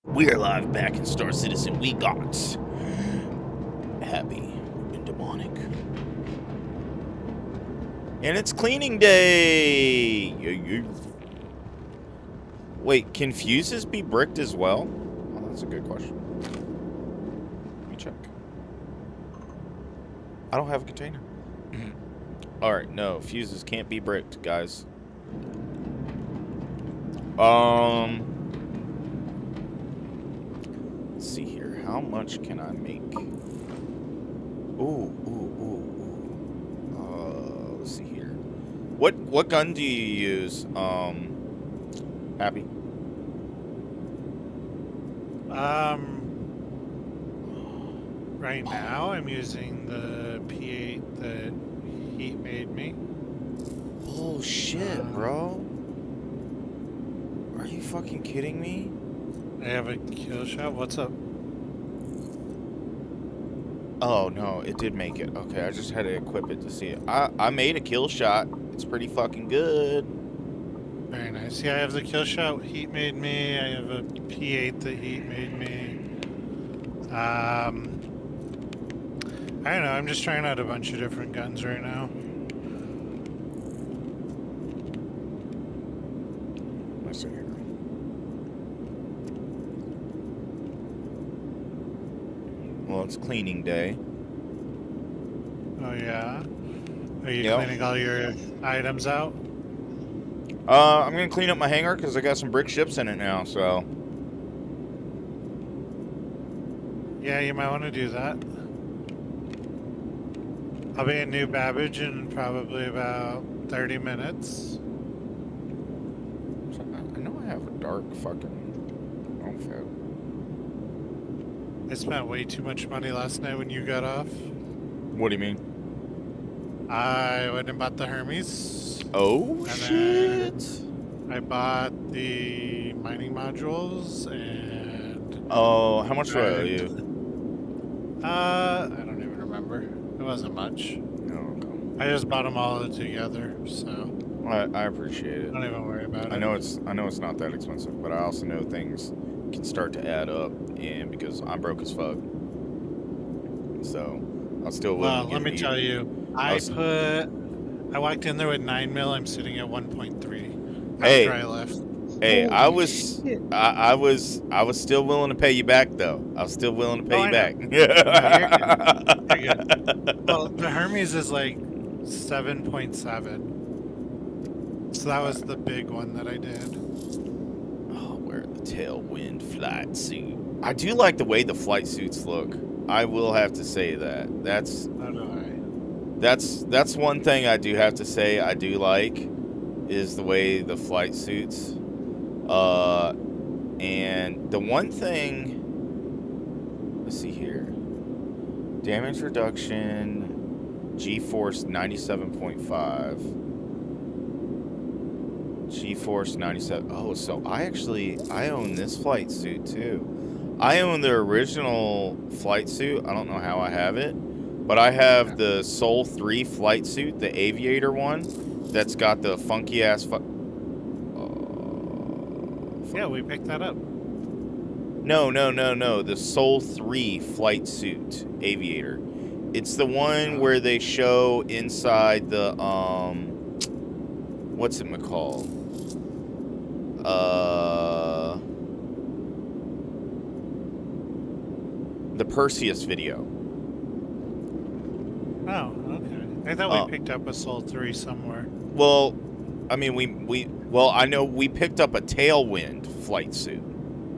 We are live back in Star Citizen. We got happy and demonic. And it's cleaning day! Wait, can fuses be bricked as well? Oh, that's a good question. Let me check. I don't have a container. Alright, no, fuses can't be bricked, guys. Let's see here. How much can I make? Ooh. Let's see here. What gun do you use? Happy? Right now I'm using the P8 that Heat made me. Oh shit, bro. Are you fucking kidding me? I have a kill shot. What's up? Oh no, it did make it. Okay, I just had to equip it to see it. I made a kill shot. It's pretty fucking good. Very nice. Yeah, I have the kill shot Heat made me. I have a P8 that Heat made me. I don't know. I'm just trying out a bunch of different guns right now. Let's see here. Well, it's cleaning day. Oh yeah. Are you Yep. cleaning all your items out? I'm gonna clean up my hangar because I got some brick ships in it now. So. Yeah, you might want to do that. I'll be in New Babbage in probably about 30 minutes. I know I have a dark fucking outfit. I spent way too much money last night when you got off. What do you mean? I went and bought the Hermes. Oh, And shit. I bought the mining modules and... Oh, how much do I owe you? I don't even remember. It wasn't much. No, I just bought them all together, so I appreciate it. don't even worry about it. I know it's not that expensive, but I also know things can start to add up, and because I'm broke as fuck, so I'm still willing. Well, let me tell you, I walked in there with 9 mil. I'm sitting at 1.3 Hey. after I left. Hey, Holy I was still willing to pay you back though. I was still willing to pay you I back. know. You're good. Well, the Hermes is like 7.7. So that was the big one that I did. Oh, wear the tailwind flight suit. I do like the way the flight suits look. I will have to say that. That's How do I? that's one thing I do have to say I do like is the way the flight suits. And the one thing, let's see here. Damage reduction, G-force 97.5. G-force 97. Oh, so I own this flight suit too. I own the original flight suit. I don't know how I have it, but I have the Sol 3 flight suit, the aviator one, that's got the funky ass. Yeah, we picked that up. No. The Sol 3 flight suit aviator. It's the one where they show inside the what's it called? The Perseus video. Oh, okay. I thought we picked up a Soul 3 somewhere. Well, I mean I know we picked up a Tailwind flight suit.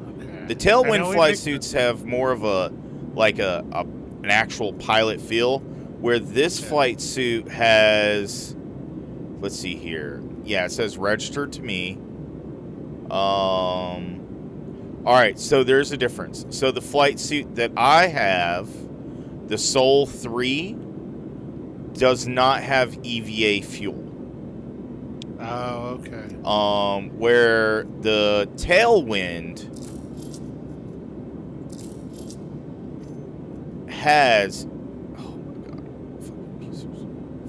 Okay. The Tailwind flight suits have more of an actual pilot feel, where this flight suit has, let's see here. Yeah, it says registered to me. All right, so there's a difference. So the flight suit that I have, the Sol 3, does not have EVA fuel. Oh, okay. Where the Tailwind has, oh my god,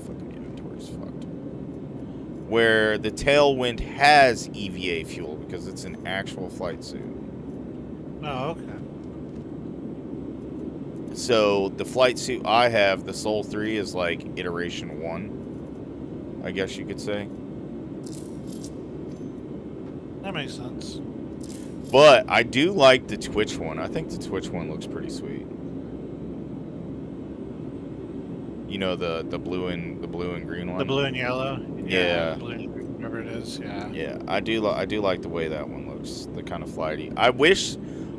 fucking inventory's fucked. Where the Tailwind has EVA fuel because it's an actual flight suit. Oh, okay. So the flight suit I have, the Sol 3, is like iteration 1, I guess you could say. That makes sense. But I do like the Twitch one. I think the Twitch one looks pretty sweet. You know, the blue and green one. The blue and yellow. Yeah. The blue and green, whatever it is. Yeah. Yeah, I do like the way that one looks. The kind of flighty.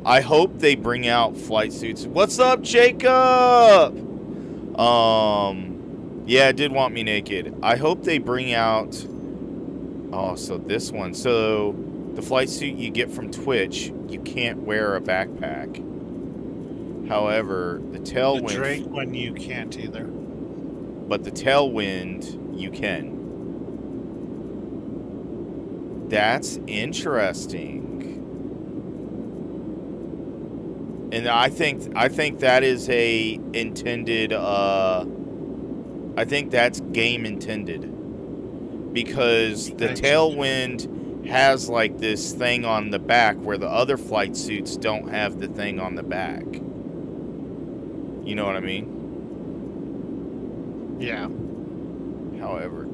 I hope they bring out flight suits. What's up, Jacob? Yeah, it did want me naked. I hope they bring out. Oh, so this one. So the flight suit you get from Twitch, you can't wear a backpack. However, the tailwind. The Drake one you can't either. But the tailwind you can. That's interesting. And I think that is a intended. I think that's game intended. Because the tailwind has like this thing on the back where the other flight suits don't have the thing on the back. You know what I mean? Yeah. However,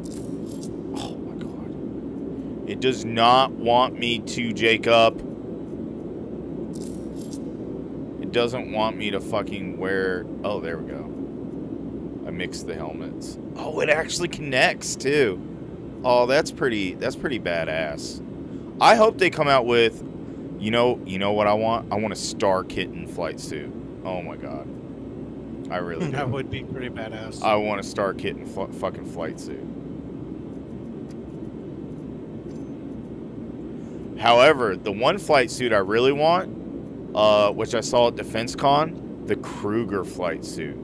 oh my god. It does not want me to, Jacob. It doesn't want me to fucking wear. Oh, there we go. I mixed the helmets. Oh, it actually connects too. Oh, that's pretty badass. I hope they come out with, you know what I want? I want a Star Kitten flight suit. Oh my god. I really do. That would be pretty badass. I want a Star Kitten fucking flight suit. However, the one flight suit I really want, which I saw at Defense Con, the Kruger flight suit.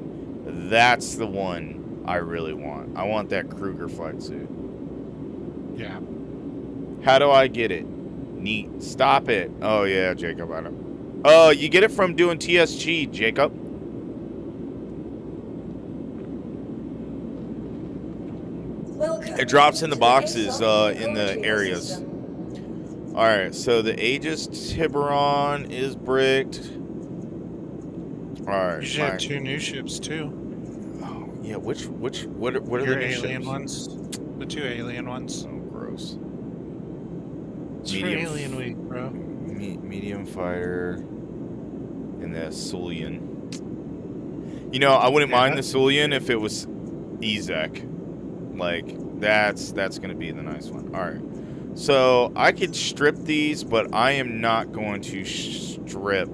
That's the one I really want. I want that Kruger flight suit. Yeah. How do I get it? Neat. Stop it. Oh, yeah, Jacob. I don't. Oh, you get it from doing TSG, Jacob. It drops in the boxes in the areas. Alright, so the Aegis Tiburon is bricked. Alright. You should have 2 new ships too. Oh, yeah, what are the Your new alien ships? ones. The 2 alien ones. Oh, gross. It's for Alien Week, bro. Medium fighter and the Sulian. You know, I wouldn't mind the Sulian if it was Ezek. Like, that's gonna be the nice one. Alright. So, I could strip these, but I am not going to strip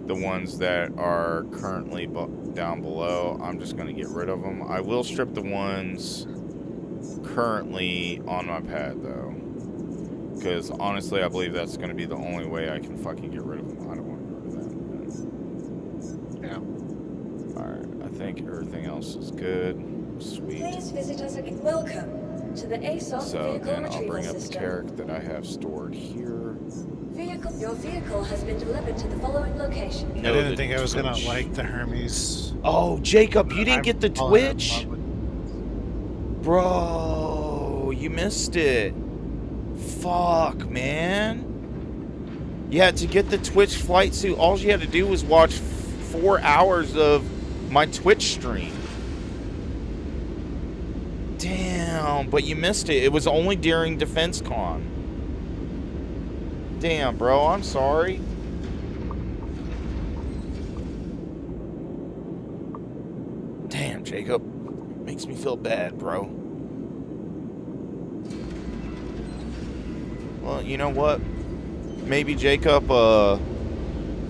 the ones that are currently down below. I'm just going to get rid of them. I will strip the ones currently on my pad, though. Because, honestly, I believe that's going to be the only way I can fucking get rid of them. I don't want to get rid of that. Yeah. Alright, I think everything else is good. Sweet. Please visit us again. Welcome to the ASOS So vehicle then I'll retrieval bring up the system. Tarek that I have stored here. Your vehicle has been delivered to the following location. I didn't think I was gonna like the Hermes. Oh, Jacob, you didn't get the falling in Twitch? love with- Bro, you missed it. Fuck, man. Yeah, to get the Twitch flight suit, all you had to do was watch 4 hours of my Twitch stream. Damn, but you missed it. It was only during Defense Con. Damn, bro, I'm sorry. Damn, Jacob. Makes me feel bad, bro. Well, you know what? Maybe, Jacob,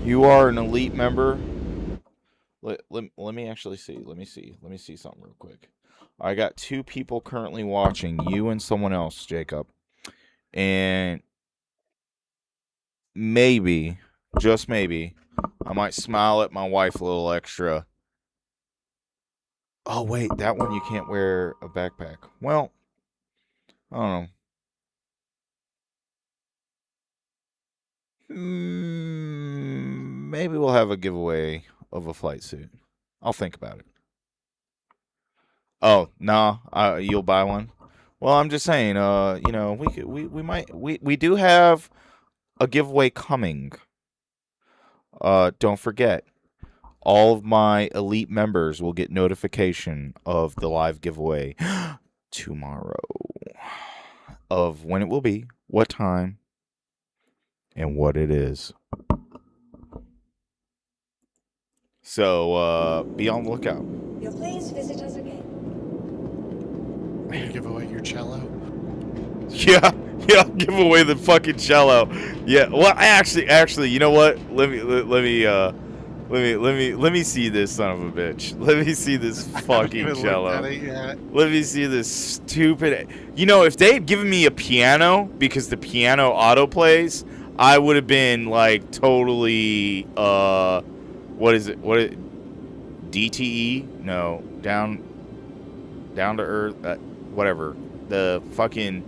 you are an elite member. Let me actually see. Let me see something real quick. I got 2 people currently watching, you and someone else, Jacob. And maybe, just maybe, I might smile at my wife a little extra. Oh, wait, that one you can't wear a backpack. Well, I don't know. Maybe we'll have a giveaway of a flight suit. I'll think about it. Oh, no, you'll buy one? Well, I'm just saying, you know, we do have a giveaway coming. don't forget, all of my elite members will get notification of the live giveaway tomorrow of when it will be, what time, and what it is. So, be on the lookout. You'll please visit us again. You give away your cello. Yeah, give away the fucking cello. Yeah, well, actually, you know what? Let me see this son of a bitch. Let me see this fucking cello. Let me see this stupid. You know, if they had given me a piano because the piano auto plays, I would have been like totally what is it? DTE? No, down to earth. Whatever. The fucking.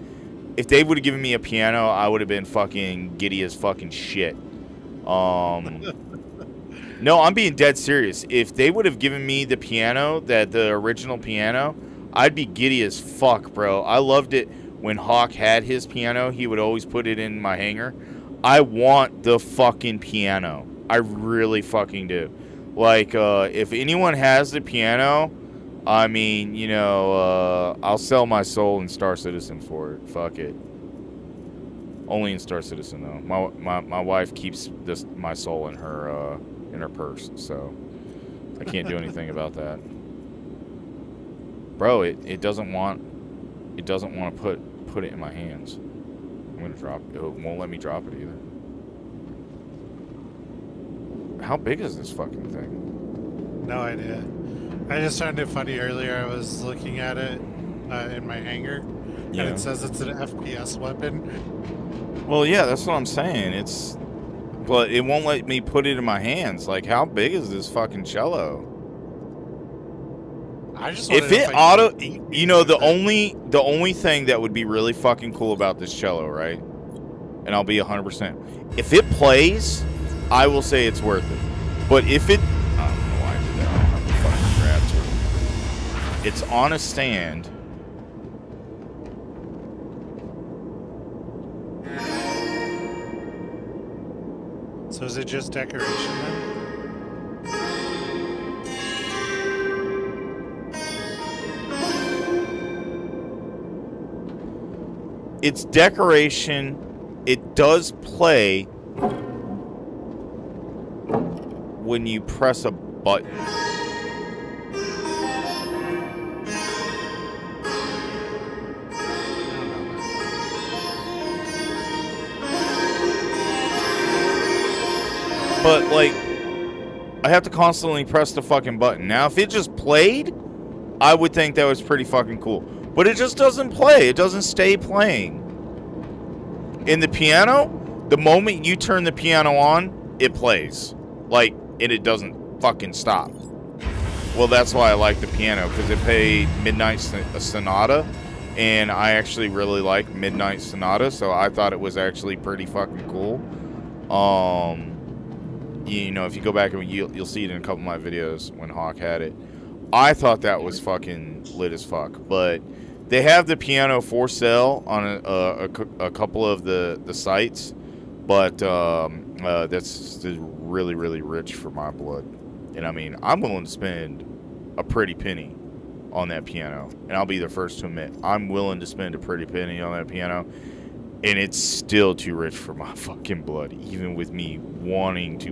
If they would have given me a piano, I would have been fucking giddy as fucking shit. No, I'm being dead serious. If they would have given me the piano, the original piano, I'd be giddy as fuck, bro. I loved it when Hawk had his piano. He would always put it in my hangar. I want the fucking piano. I really fucking do. Like, if anyone has the piano, I mean, you know, I'll sell my soul in Star Citizen for it. Fuck it. Only in Star Citizen, though. My wife keeps my soul in her purse, so I can't do anything about that. Bro, it doesn't want to put it in my hands. I'm gonna drop it. It won't let me drop it either. How big is this fucking thing? No idea. I just found it funny earlier. I was looking at it in my hangar, and it says it's an FPS weapon. Well, yeah, that's what I'm saying. But it won't let me put it in my hands. Like, how big is this fucking cello? I just if it auto, you know, the only thing that would be really fucking cool about this cello, right? And I'll be 100%. If it plays, I will say it's worth it. But if it, I don't know why I did that. I don't have the fucking grab to it. It's on a stand. So is it just decoration then? It's decoration. It does play when you press a button. But, like, I have to constantly press the fucking button. Now, if it just played, I would think that was pretty fucking cool. But it just doesn't play. It doesn't stay playing. In the piano, the moment you turn the piano on, it plays. Like, and it doesn't fucking stop. Well, that's why I like the piano, because it played Midnight Sonata, and I actually really like Midnight Sonata, so I thought it was actually pretty fucking cool. You know, if you go back and you'll see it in a couple of my videos when Hawk had it. I thought that was fucking lit as fuck. But they have the piano for sale on a couple of the sites, but that's really, really rich for my blood. And I mean, I'm willing to spend a pretty penny on that piano, and I'll be the first to admit I'm willing to spend a pretty penny on that piano. And it's still too rich for my fucking blood, even with me wanting to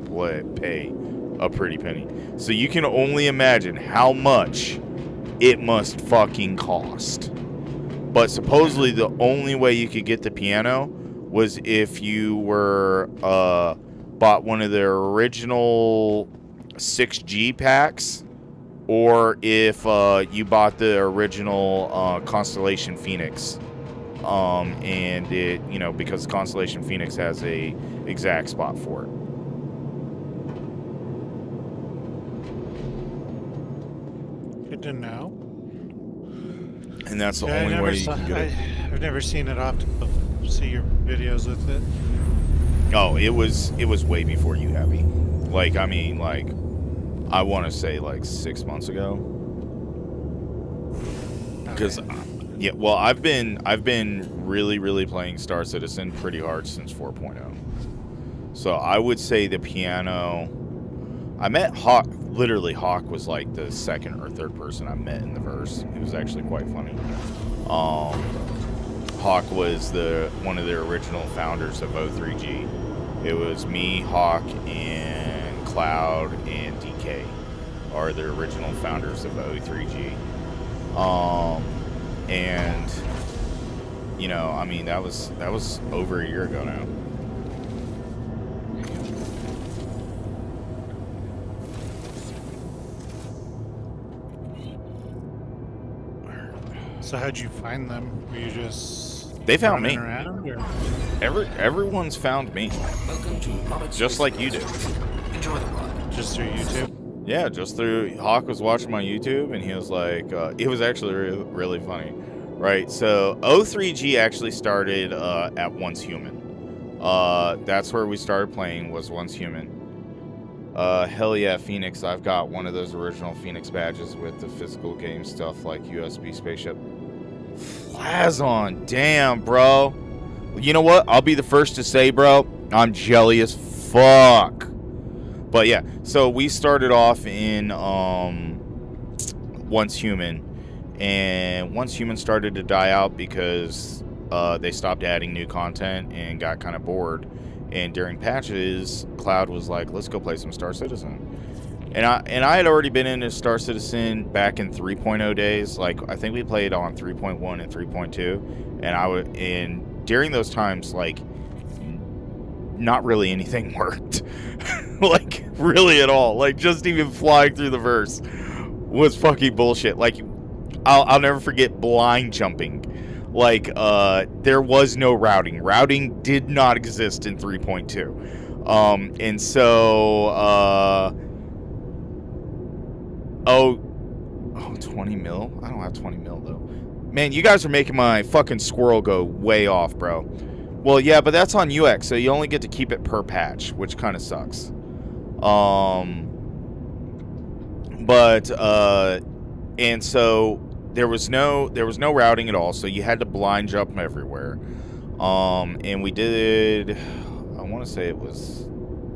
pay a pretty penny. So you can only imagine how much it must fucking cost. But supposedly the only way you could get the piano was if you were bought one of their original 6G packs, or if you bought the original Constellation Phoenix. And it, you know, because Constellation Phoenix has a exact spot for it. Good to know. And that's the only way you can get it. I've never seen it often. See your videos with it. Oh, it was way before you, Happy. Like, I mean, like, I want to say like 6 months ago. Because. Okay. Yeah, well, I've been really, really playing Star Citizen pretty hard since 4.0. So I would say the piano. I met Hawk. Literally, Hawk was like the second or third person I met in the verse. It was actually quite funny. Hawk was one of the original founders of O3G. It was me, Hawk, and Cloud and DK are the original founders of O3G. And you know, I mean, that was over a year ago now. So how'd you find them? Were you just They found me. around, or? Everyone's found me. Just like you do. Enjoy the ride. Just through YouTube? Yeah, just through Hawk was watching my YouTube and he was like, it was actually really funny, right? So O3G actually started at Once Human. That's where we started playing, was Once Human. Hell yeah, Phoenix! I've got one of those original Phoenix badges with the physical game stuff like USB spaceship. Flazon, damn, bro. You know what? I'll be the first to say, bro, I'm jelly as fuck. But yeah, so we started off in Once Human, and Once Human started to die out because they stopped adding new content and got kind of bored. And during patches, Cloud was like, let's go play some Star Citizen. And I had already been into Star Citizen back in 3.0 days. Like, I think we played on 3.1 and 3.2. And during those times, like, not really anything worked. Like, really at all. Like, just even flying through the verse was fucking bullshit. Like, I'll never forget blind jumping. Like, there was no routing. Routing did not exist in 3.2. And so, 20 mil? I don't have 20 mil, though. Man, you guys are making my fucking squirrel go way off, bro. Well, yeah, but that's on UX, so you only get to keep it per patch, which kind of sucks. And so there was no routing at all, so you had to blind jump everywhere. And we did, I want to say it was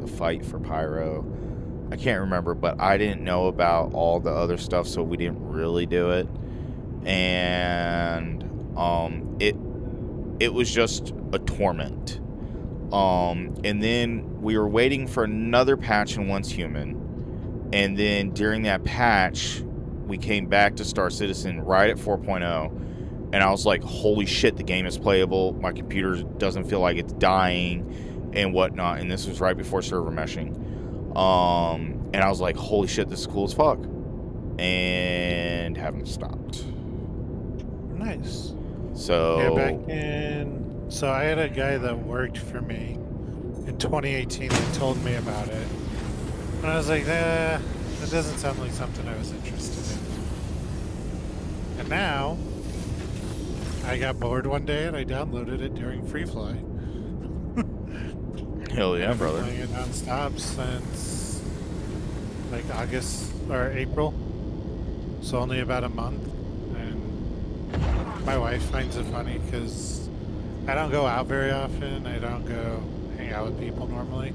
the fight for Pyro. I can't remember, but I didn't know about all the other stuff, so we didn't really do it. And it was just a torment. And then we were waiting for another patch in Once Human, and then during that patch we came back to Star Citizen right at 4.0, and I was like, holy shit, the game is playable, my computer doesn't feel like it's dying and whatnot. And this was right before server meshing. And I was like, holy shit, this is cool as fuck, and haven't stopped. Nice. So yeah, back in, so I had a guy that worked for me in 2018 that told me about it, and I was like, that doesn't sound like something I was interested in. And now I got bored one day and I downloaded it during Free Fly. hell yeah, brother. Playing it nonstop since like August or April, so only about a month. And my wife finds it funny because I don't go out very often. I don't go hang out with people normally.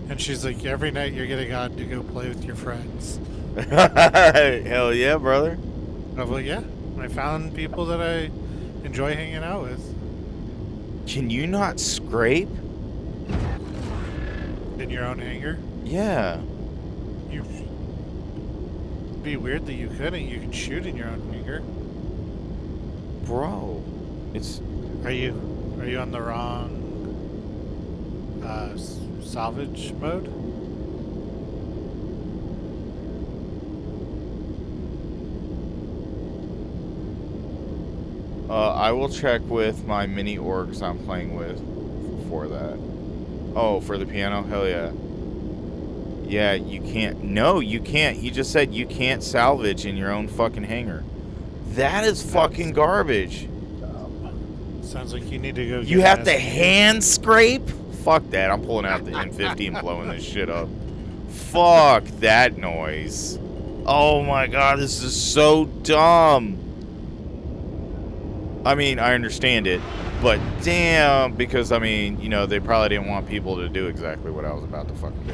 And she's like, every night you're getting on to go play with your friends. Hell yeah, brother. I was like, yeah, I found people that I enjoy hanging out with. Can you not scrape? In your own hangar? Yeah. It'd be weird that you couldn't. You can shoot in your own hangar. Bro, it's... Are you on the wrong salvage mode? I will check with my mini orgs I'm playing with for that. Oh, for the piano? Hell yeah. Yeah, you can't. No, you can't. He just said you can't salvage in your own fucking hangar. That is fucking garbage. Sounds like you need to go. You have to hand scrape? Fuck that. I'm pulling out the N50 and blowing this shit up. Fuck that noise. Oh my god, this is so dumb. I mean, I understand it, But damn, because I mean, you know, they probably didn't want people to do exactly what I was about to fucking do,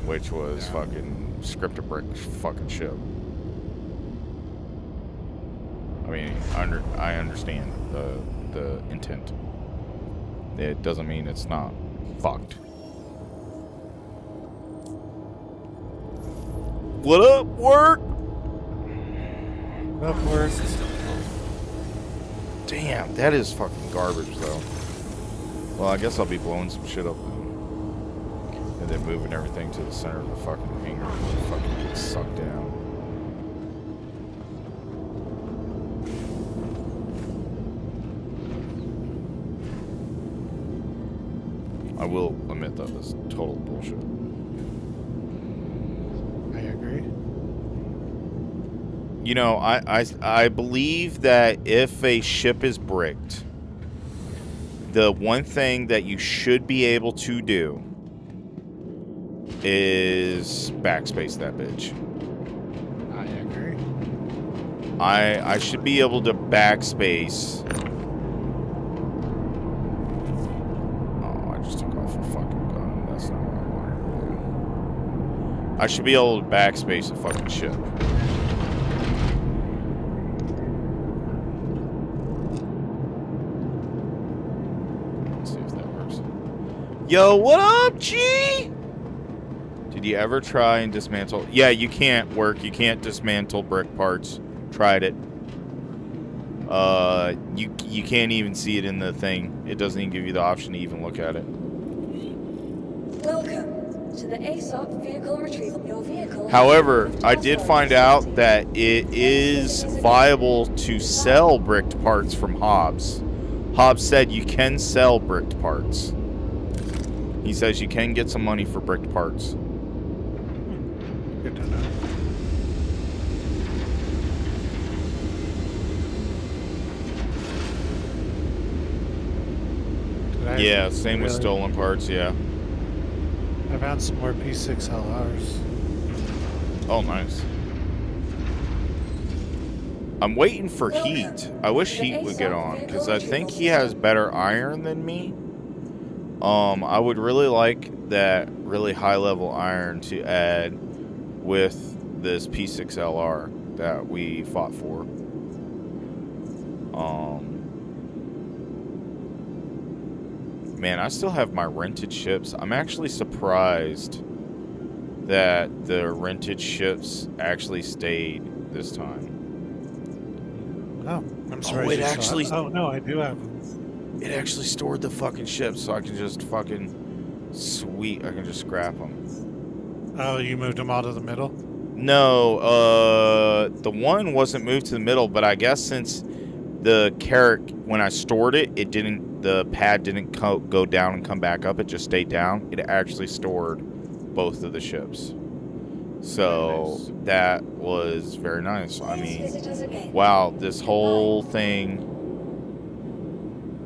which was fucking script a brick fucking ship. I mean, I understand the intent. It doesn't mean it's not fucked. What up, work? Up work. Damn, that is fucking garbage, though. Well, I guess I'll be blowing some shit up then. And then moving everything to the center of the fucking hangar where it fucking gets sucked down. I will admit that is total bullshit. I agree. You know, I believe that if a ship is bricked, the one thing that you should be able to do is backspace that bitch. I agree. I should be able to backspace. Oh, I just took off a fucking gun. That's not what I wanted to do. I should be able to backspace a fucking ship. Yo, what up, G? Did you ever try and dismantle? Yeah, you can't work. You can't dismantle brick parts. Tried it. You can't even see it in the thing. It doesn't even give you the option to even look at it. Welcome to the ASOP vehicle retrieval. Your vehicle. However, I did find out that it is viable to sell bricked parts from Hobbs. Hobbs said you can sell bricked parts. He says you can get some money for bricked parts. Good to know. Yeah, same with stolen parts, yeah. I found some more P6LRs. Oh, nice. I'm waiting for Heat. I wish Heat would get on, because I think he has better iron than me. I would really like that really high-level iron to add with this P6LR that we fought for. Man, I still have my rented ships. I'm actually surprised that the rented ships actually stayed this time. Oh, I'm sorry. Oh, it actually... Oh, no, I do have them. It actually stored the fucking ships, so I can just fucking... Sweet, I can just scrap them. Oh, you moved them all to the middle? No, the one wasn't moved to the middle, but I guess since the carrot, when I stored it, the pad didn't go down and come back up, it just stayed down. It actually stored both of the ships. So, nice. That was very nice. I mean, wow, this whole thing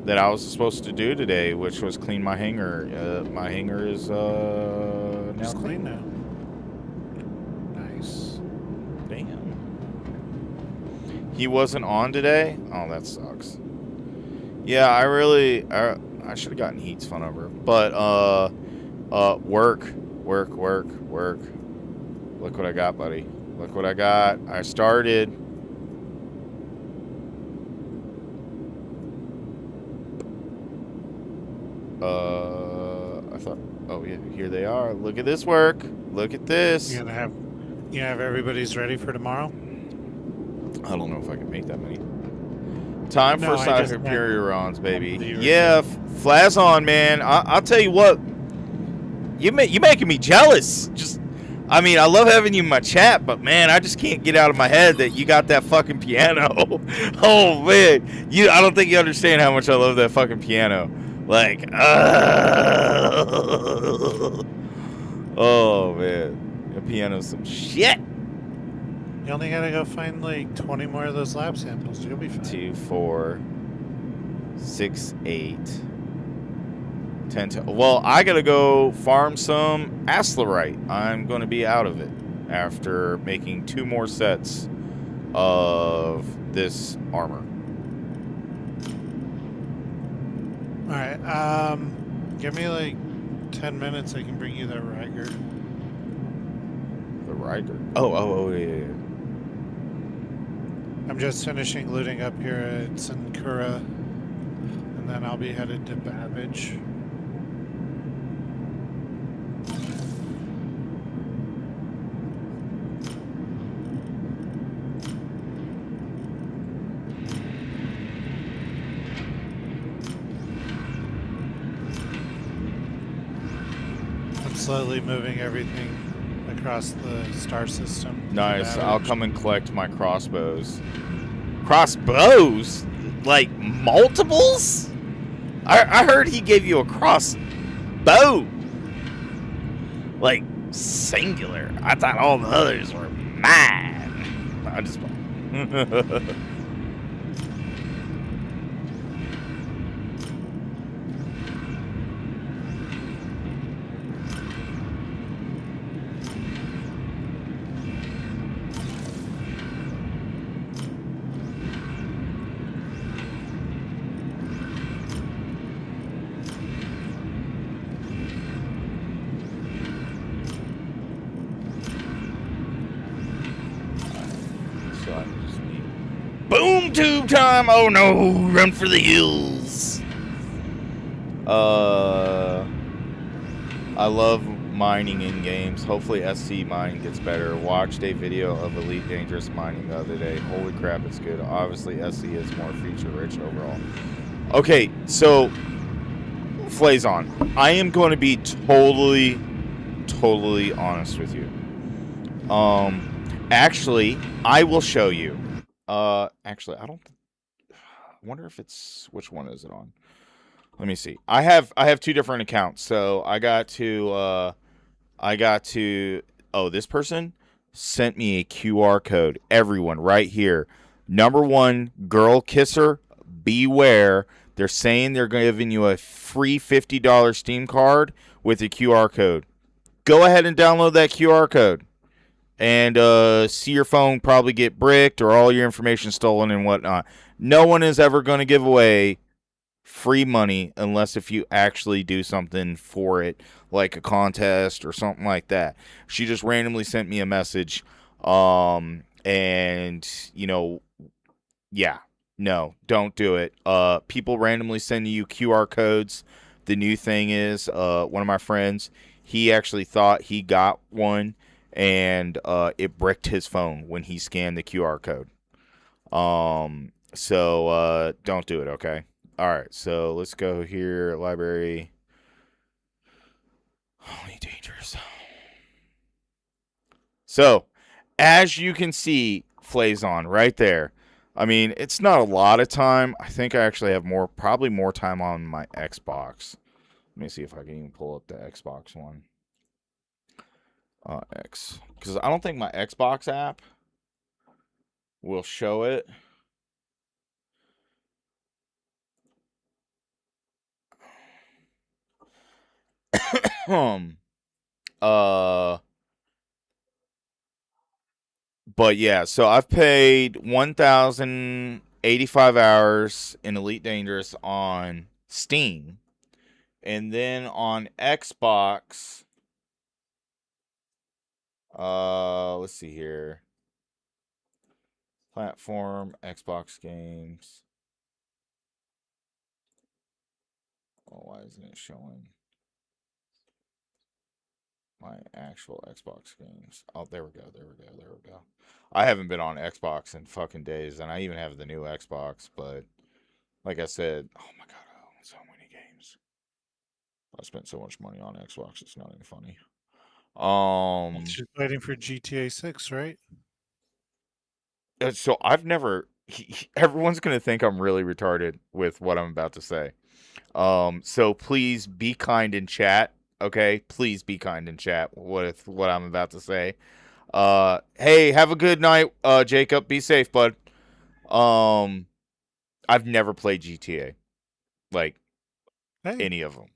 that I was supposed to do today, which was clean my hangar. My hangar is now clean now. Nice. Damn. He wasn't on today? Oh, that sucks. Yeah, I should have gotten Heat's phone number. But work. Look what I got, buddy. Look what I got. I started. I thought, oh yeah, here they are. Look at this work. Look at this. You have everybody's ready for tomorrow? I don't know if I can make that many. Time for Cyberperions, baby. Yeah, Flazon, man. I'll tell you what. You making me jealous. Just, I mean, I love having you in my chat, but man, I just can't get out of my head that you got that fucking piano. Oh man, I don't think you understand how much I love that fucking piano. Like, oh man, the piano's some shit. You only gotta go find like 20 more of those lab samples. You'll be fine. 2, 4, 6, 8, 10. Well, I gotta go farm some Aslerite. I'm gonna be out of it after making 2 more sets of this armor. Alright, give me like 10 minutes, I can bring you that Riker. The Riker. Oh, yeah. I'm just finishing looting up here at Sankura, and then I'll be headed to Babbage. I'm slowly moving everything across the star system. to Nice. I'll Babbage. come and collect my crossbows. Crossbows? Like multiples? I heard he gave you a crossbow. Like singular. I thought all the others were mine. I just. So I just need boom tube time. Oh no, run for the hills. I love mining in games. Hopefully SC mining gets better. Watched a video of Elite Dangerous mining the other day. Holy crap, it's good. Obviously SC is more feature rich overall. Okay, so Flazon, I am going to be totally honest with you. Actually, I will show you. Actually, I wonder if it's, which one is it on? Let me see. I have two different accounts. So I got to oh, this person sent me a QR code. Everyone right here. Number 1, girl kisser, beware. They're saying they're giving you a free $50 Steam card with a QR code. Go ahead and download that QR code. And see your phone probably get bricked or all your information stolen and whatnot. No one is ever going to give away free money unless if you actually do something for it, like a contest or something like that. She just randomly sent me a message, and yeah, no, don't do it. People randomly send you QR codes. The new thing is, one of my friends, he actually thought he got one, and it bricked his phone when he scanned the QR code. So don't do it, okay? All right, so let's go here. Library. Holy dangers. So, as you can see, Flazon right there. I mean, it's not a lot of time. I think I actually have probably more time on my Xbox. Let me see if I can even pull up the Xbox one. X. Because I don't think my Xbox app will show it. uh but yeah, so I've paid 1,085 hours in Elite Dangerous on Steam, and then on Xbox, let's see here, platform, Xbox games. Oh, why isn't it showing my actual Xbox games? Oh, there we go. I haven't been on Xbox in fucking days, and I even have the new Xbox, but like I said, oh my god, I own so many games. I spent so much money on Xbox, it's not even funny. Just waiting for GTA 6, right? So I've never. Everyone's gonna think I'm really retarded with what I'm about to say. So please be kind in chat, okay? Please be kind in chat with what I'm about to say. Hey, have a good night, Jacob. Be safe, bud. I've never played GTA, like Hey, any of them.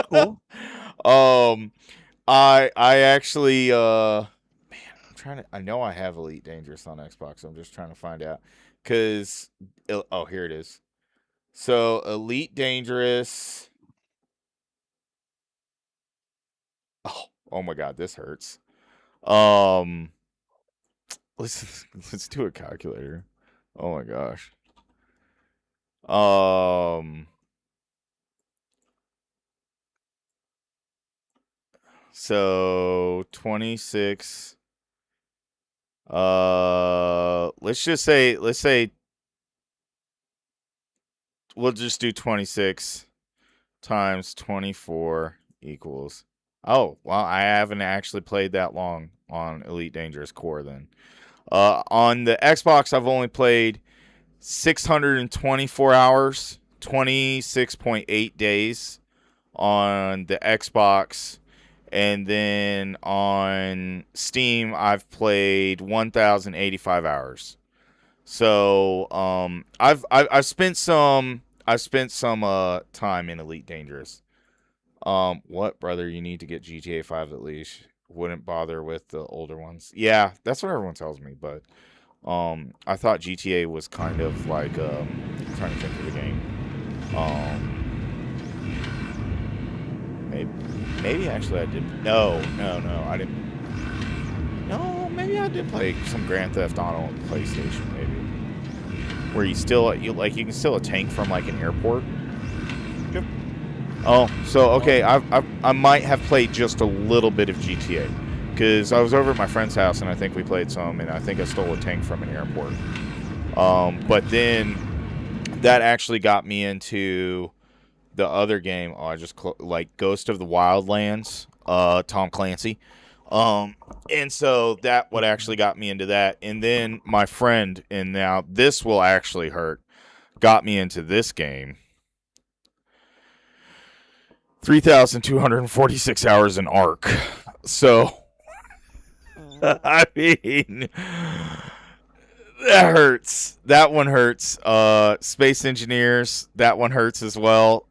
cool. I actually man, I'm trying to. I know I have Elite Dangerous on Xbox. I'm just trying to find out, cause oh, here it is. So Elite Dangerous. Oh my God, this hurts. Um, let's do a calculator. Oh my gosh. Um, so 26. Let's say we'll just do 26 times 24 equals. Oh, well, I haven't actually played that long on Elite Dangerous Core then. On the Xbox, I've only played 624 hours, 26.8 days on the Xbox. And then on Steam, I've played 1,085 hours. So I've spent some time in Elite Dangerous. What, brother? You need to get GTA 5 at least. Wouldn't bother with the older ones. Yeah, that's what everyone tells me. But I thought GTA was kind of like I'm trying to think of the game. Maybe actually I did. No, I didn't. No, maybe I did play some Grand Theft Auto on PlayStation. Maybe where you can steal a tank from like an airport. Yep. Oh, so okay, I might have played just a little bit of GTA because I was over at my friend's house and I think we played some, and I think I stole a tank from an airport. But then that actually got me into the other game. Oh, I just like Ghost of the Wildlands, Tom Clancy. And so that what actually got me into that. And then my friend, and now this will actually hurt, got me into this game. 3,246 hours in Ark. So, I mean, that hurts. That one hurts. Space Engineers, that one hurts as well.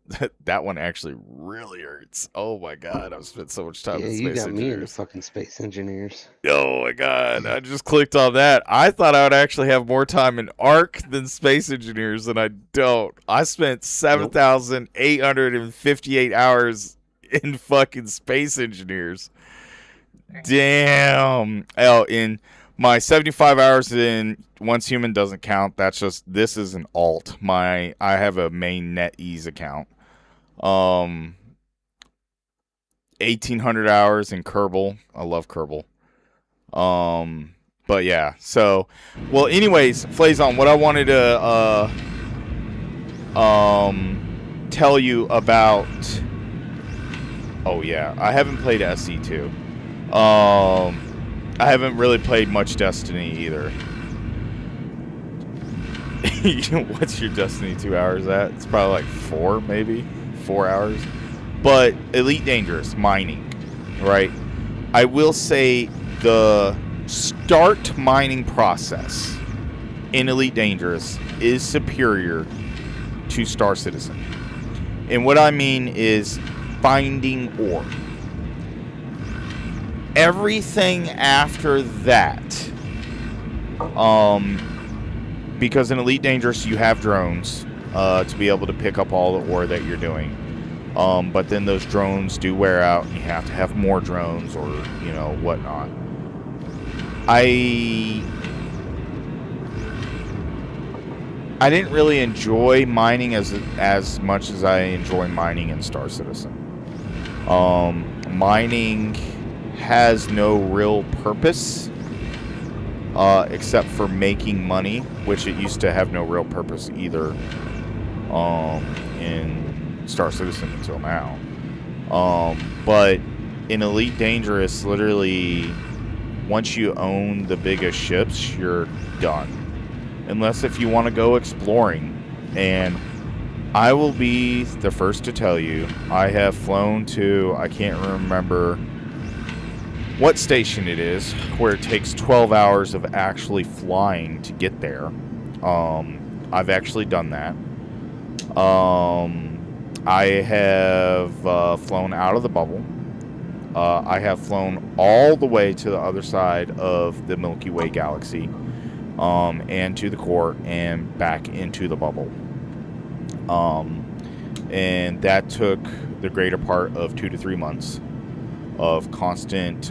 That one actually really hurts. Oh my God, I've spent so much time with Space Engineers. Yeah, you got me into fucking Space Engineers. Oh my God, I just clicked on that. I thought I would actually have more time in Ark than Space Engineers, and I don't. I spent 7,858 hours in fucking Space Engineers. Damn. Oh, in my 75 hours in Once Human doesn't count. That's just, this is an alt. I have a main NetEase account. 1,800 hours in Kerbal. I love Kerbal. But yeah. So, well, anyways, Flazon, what I wanted to tell you about. Oh yeah, I haven't played SC2. I haven't really played much Destiny either. What's your Destiny 2 hours at? It's probably like 4, maybe 4 hours. But Elite Dangerous, mining, right? I will say the start mining process in Elite Dangerous is superior to Star Citizen. And what I mean is finding ore. Everything after that, because in Elite Dangerous you have drones to be able to pick up all the ore that you're doing. But then those drones do wear out, and you have to have more drones or, you know, whatnot. I didn't really enjoy mining as much as I enjoy mining in Star Citizen. Mining has no real purpose except for making money, which it used to have no real purpose either in Star Citizen until now. But in Elite Dangerous, literally, once you own the biggest ships, you're done. Unless if you want to go exploring. And I will be the first to tell you, I have flown to, I can't remember what station it is, where it takes 12 hours of actually flying to get there. I've actually done that. I have flown out of the bubble. I have flown all the way to the other side of the Milky Way galaxy, and to the core and back into the bubble. And that took the greater part of 2 to 3 months of constant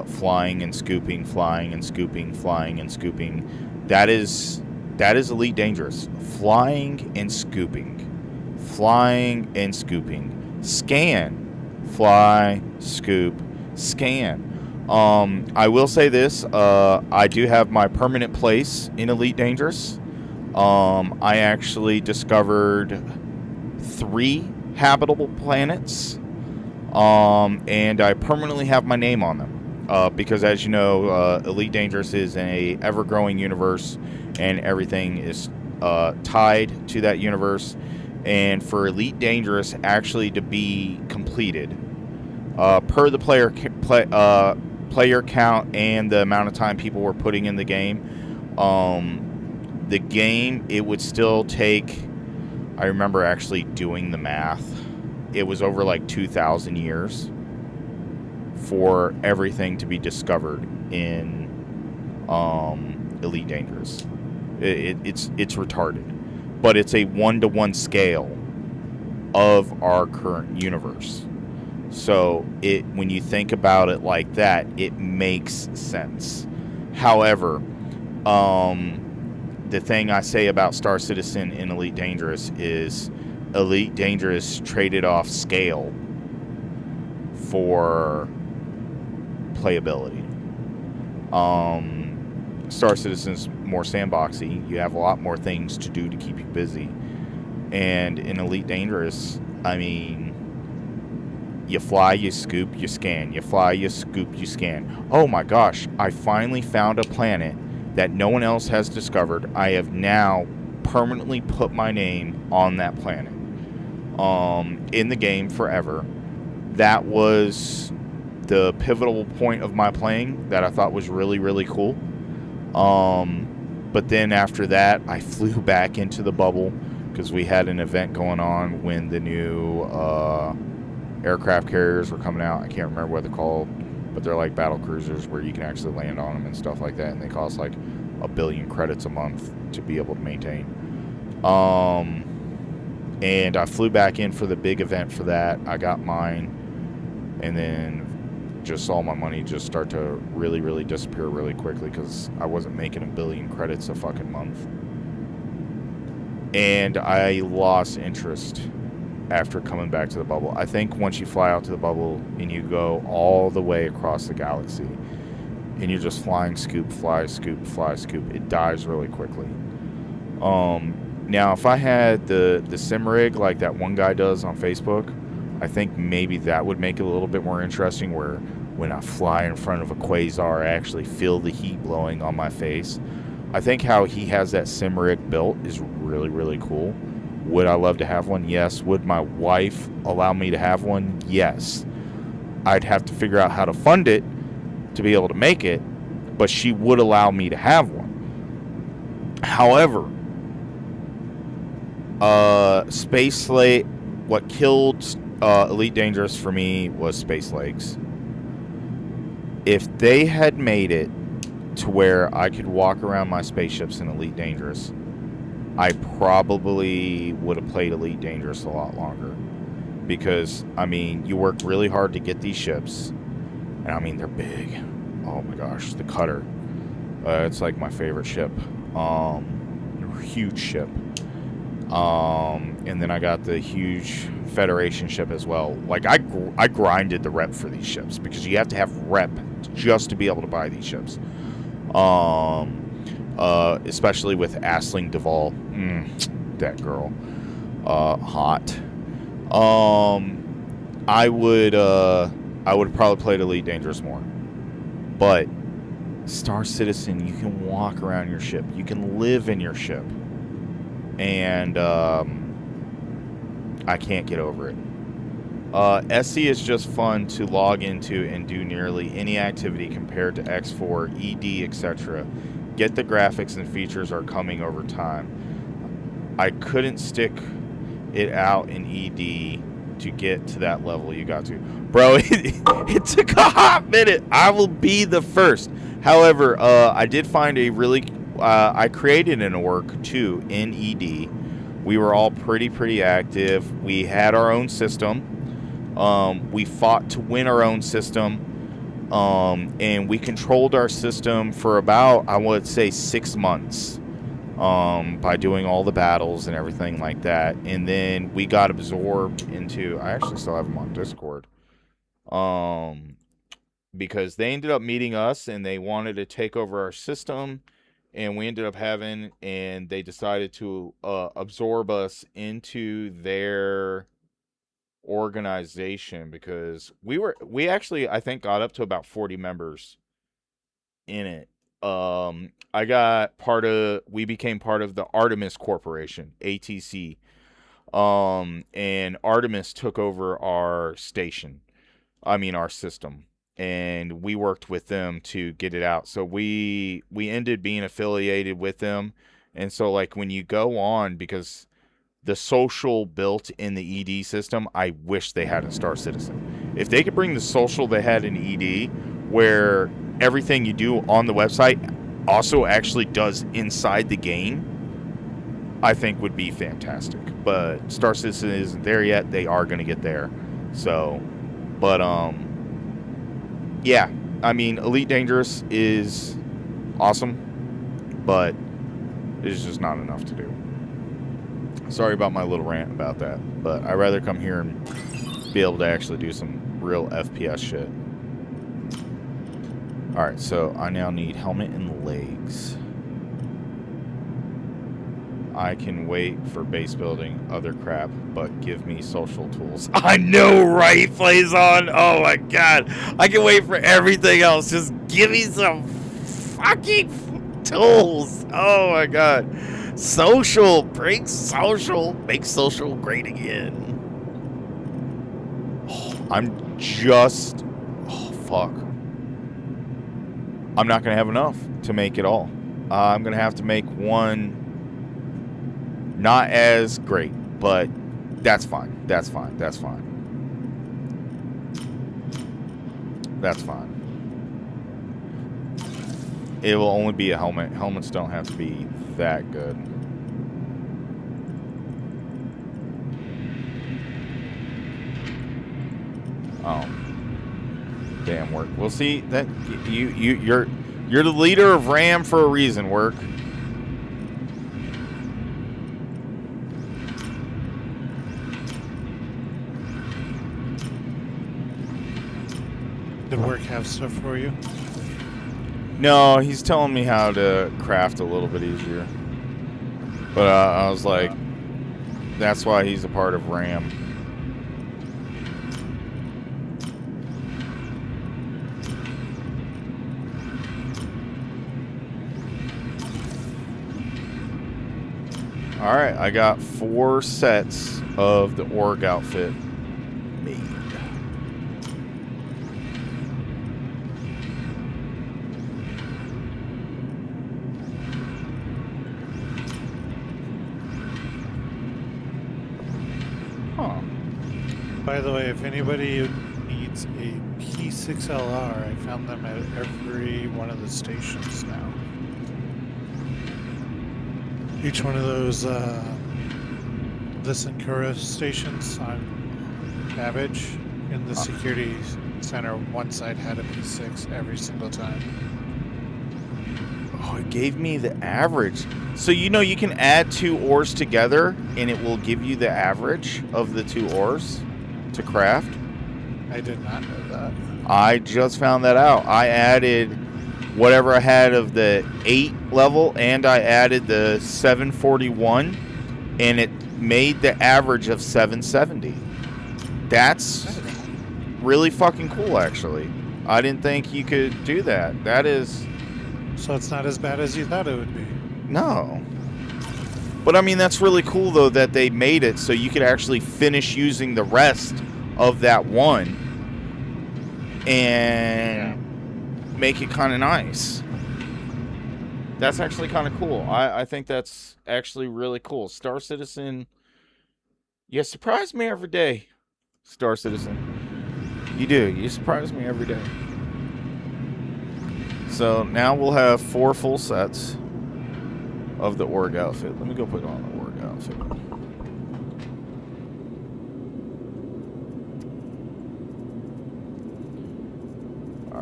flying and scooping, flying and scooping, flying and scooping. That is Elite Dangerous. Flying and scooping. Flying and scooping. Scan. Fly, scoop, scan. I will say this. I do have my permanent place in Elite Dangerous. I actually discovered 3 habitable planets. And I permanently have my name on them. Because as you know, Elite Dangerous is a ever-growing universe, and everything is tied to that universe. And for Elite Dangerous actually to be completed, per the player count and the amount of time people were putting in the game, it would still take, I remember actually doing the math, it was over like 2,000 years for everything to be discovered in Elite Dangerous. It's retarded, but it's a 1-to-1 scale of our current universe. So when you think about it like that, it makes sense. However, the thing I say about Star Citizen in Elite Dangerous is Elite Dangerous traded off scale for playability. Star Citizen's more sandboxy. You have a lot more things to do to keep you busy. And in Elite Dangerous, I mean, you fly, you scoop, you scan. You fly, you scoop, you scan. Oh my gosh, I finally found a planet that no one else has discovered. I have now permanently put my name on that planet. In the game forever. That was the pivotal point of my playing that I thought was really, really cool. But then after that, I flew back into the bubble because we had an event going on when the new aircraft carriers were coming out. I can't remember what they're called, but they're like battle cruisers where you can actually land on them and stuff like that, and they cost like 1 billion credits a month to be able to maintain. And I flew back in for the big event for that. I got mine, and then just saw my money just start to really, really disappear really quickly because I wasn't making 1 billion credits a fucking month. And I lost interest after coming back to the bubble. I think once you fly out to the bubble and you go all the way across the galaxy and you're just flying scoop, fly scoop, fly scoop, it dies really quickly. Now, if I had the sim rig like that one guy does on Facebook, I think maybe that would make it a little bit more interesting, where when I fly in front of a quasar, I actually feel the heat blowing on my face. I think how he has that sim rig built is really, really cool. Would I love to have one? Yes. Would my wife allow me to have one? Yes. I'd have to figure out how to fund it to be able to make it, but she would allow me to have one. However, Space Lake, what killed Elite Dangerous for me was Space Lakes. If they had made it to where I could walk around my spaceships in Elite Dangerous, I probably would have played Elite Dangerous a lot longer. Because, I mean, you work really hard to get these ships. And, I mean, they're big. Oh, my gosh. The Cutter. It's like my favorite ship. Huge ship. And then I got the huge Federation ship as well. Like, I grinded the rep for these ships. Because you have to have rep just to be able to buy these ships. Especially with Aisling Duvall. That girl. Hot. I would probably played Elite Dangerous more. But Star Citizen, you can walk around your ship. You can live in your ship. And I can't get over it. SC is just fun to log into and do nearly any activity compared to X4, ED, etc. Get the graphics and features are coming over time. I couldn't stick it out in ED to get to that level you got to. Bro, it took a hot minute. I will be the first. However, I did find a really... I created an orc, too, in ED. We were all pretty active. We had our own system. We fought to win our own system. And we controlled our system for about, I would say, 6 months. By doing all the battles and everything like that. And then we got absorbed into... I actually still have them on Discord. Because they ended up meeting us and they wanted to take over our system. And we ended up having... And they decided to absorb us into their organization. Because we actually, I think, got up to about 40 members in it. We became part of the Artemis Corporation, ATC. And Artemis took over our system. And we worked with them to get it out. So we ended being affiliated with them. And so, like, when you go on, because the social built in the ED system, I wish they had in Star Citizen. If they could bring the social they had in ED, where everything you do on the website also actually does inside the game, I think would be fantastic. But Star Citizen isn't there yet. They are going to get there. So, but, yeah. I mean, Elite Dangerous is awesome, but it's just not enough to do. Sorry about my little rant about that, but I'd rather come here and be able to actually do some real FPS shit. Alright, so I now need helmet and legs. I can wait for base building, other crap, but give me social tools. I know, right, Playzon? Oh my god. I can wait for everything else. Just give me some fucking tools. Oh my god. Social. Bring social. Make social great again. Oh, I'm just... Oh, fuck. I'm not going to have enough to make it all. I'm going to have to make one not as great, but that's fine. That's fine. That's fine. That's fine. It will only be a helmet. Helmets don't have to be that good. Oh. Damn, Work. We'll see that you're the leader of RAM for a reason, Work. Did Work have stuff for you? No, he's telling me how to craft a little bit easier. But I was like, that's why he's a part of RAM. Alright, I got 4 sets of the org outfit made. Huh. By the way, if anybody needs a P6LR, I found them at every one of the stations now. Each one of those the Sincura stations on Babbage in the security center, one side had a P6 every single time. Oh, it gave me the average. So you know you can add 2 ores together and it will give you the average of the 2 ores to craft? I did not know that. I just found that out. I added whatever I had of the 8 level, and I added the 741, and it made the average of 770. That's really fucking cool, actually. I didn't think you could do that. That is... So it's not as bad as you thought it would be. No. But I mean, that's really cool, though, that they made it so you could actually finish using the rest of that one and make it kind of nice. That's actually kind of cool. I think that's actually really cool. Star Citizen, you surprise me every day, Star Citizen. You do. You surprise me every day. So now we'll have 4 full sets of the org outfit. Let me go put on the org outfit.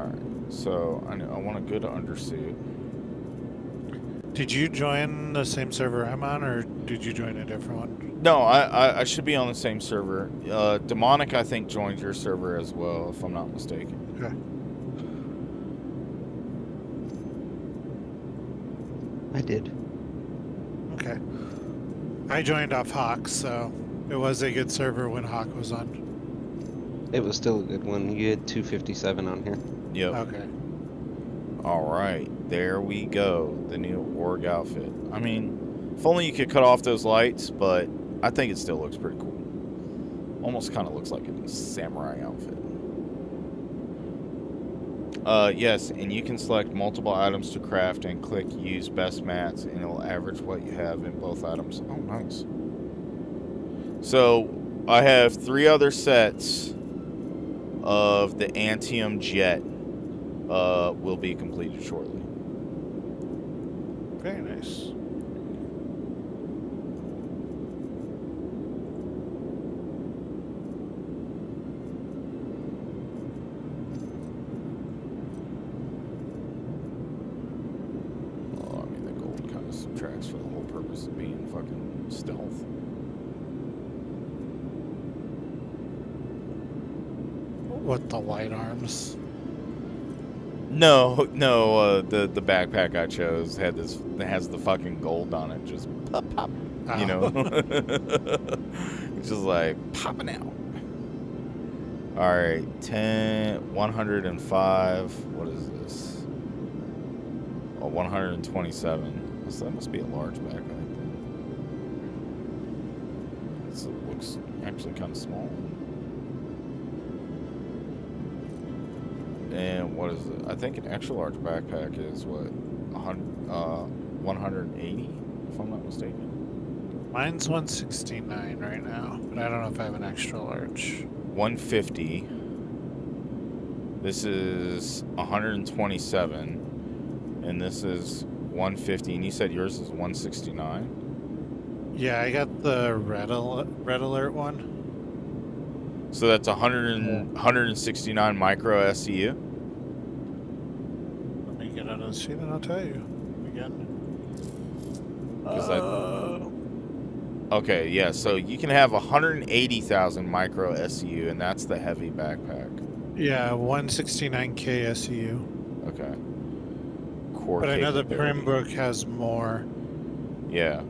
Alright, so I want a good undersuit. Did you join the same server I'm on, or did you join a different one? No, I should be on the same server. Demonic, I think, joined your server as well, if I'm not mistaken. Okay. I did. Okay. I joined off Hawk, so it was a good server when Hawk was on. It was still a good one. You had 257 on here. Yep. Okay. Alright, there we go. The new org outfit. I mean, if only you could cut off those lights, but I think it still looks pretty cool. Almost kind of looks like a samurai outfit. Yes, and you can select multiple items to craft and click use best mats, and it'll average what you have in both items. Oh, nice. So, I have 3 other sets of the Antium Jet. Will be completed shortly. Very nice. Well, I mean, the gold kind of subtracts for the whole purpose of being fucking stealth. With the light arms. No, the backpack I chose has the fucking gold on it, just pop, pop, you know. It's just like popping out. All right, 105. What is this? Oh, 127. So that must be a large backpack. This looks actually kind of small. And what is it? I think an extra large backpack is what, 180, if I'm not mistaken. Mine's 169 right now, but I don't know if I have an extra large. 150. This is 127, and this is 150. And you said yours is 169. Yeah, I got the red alert one. So that's 169 micro SEU. Let me get out of the sheet and I'll tell you again. Okay, yeah. So you can have 180,000 micro SEU, and that's the heavy backpack. Yeah, 169k SEU. Okay. Core But I know the capability. Primbrook has more. Yeah.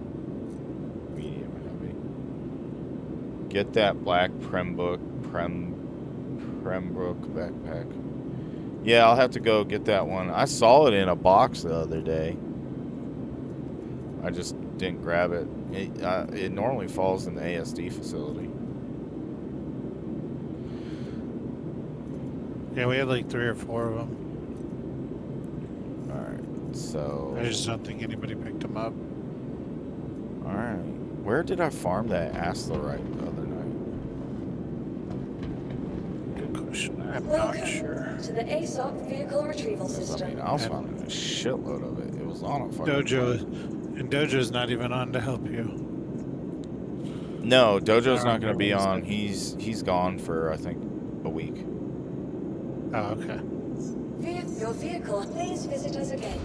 Medium heavy. Get that black Prembrook backpack. Yeah, I'll have to go get that one. I saw it in a box the other day. I just didn't grab it. It normally falls in the ASD facility. Yeah, we had like 3 or 4 of them. Alright, so... I just don't think anybody picked them up. Alright. Where did I farm that Astlerite the other night? Good question. I'm not Welcome sure. to the ASOP vehicle retrieval I system. mean, I was finding a shitload of it. It was on a fucking... Dojo's not even on to help you. No, Dojo's not going to be on. He's gone for, I think, a week. Oh, okay. Your vehicle, please visit us again.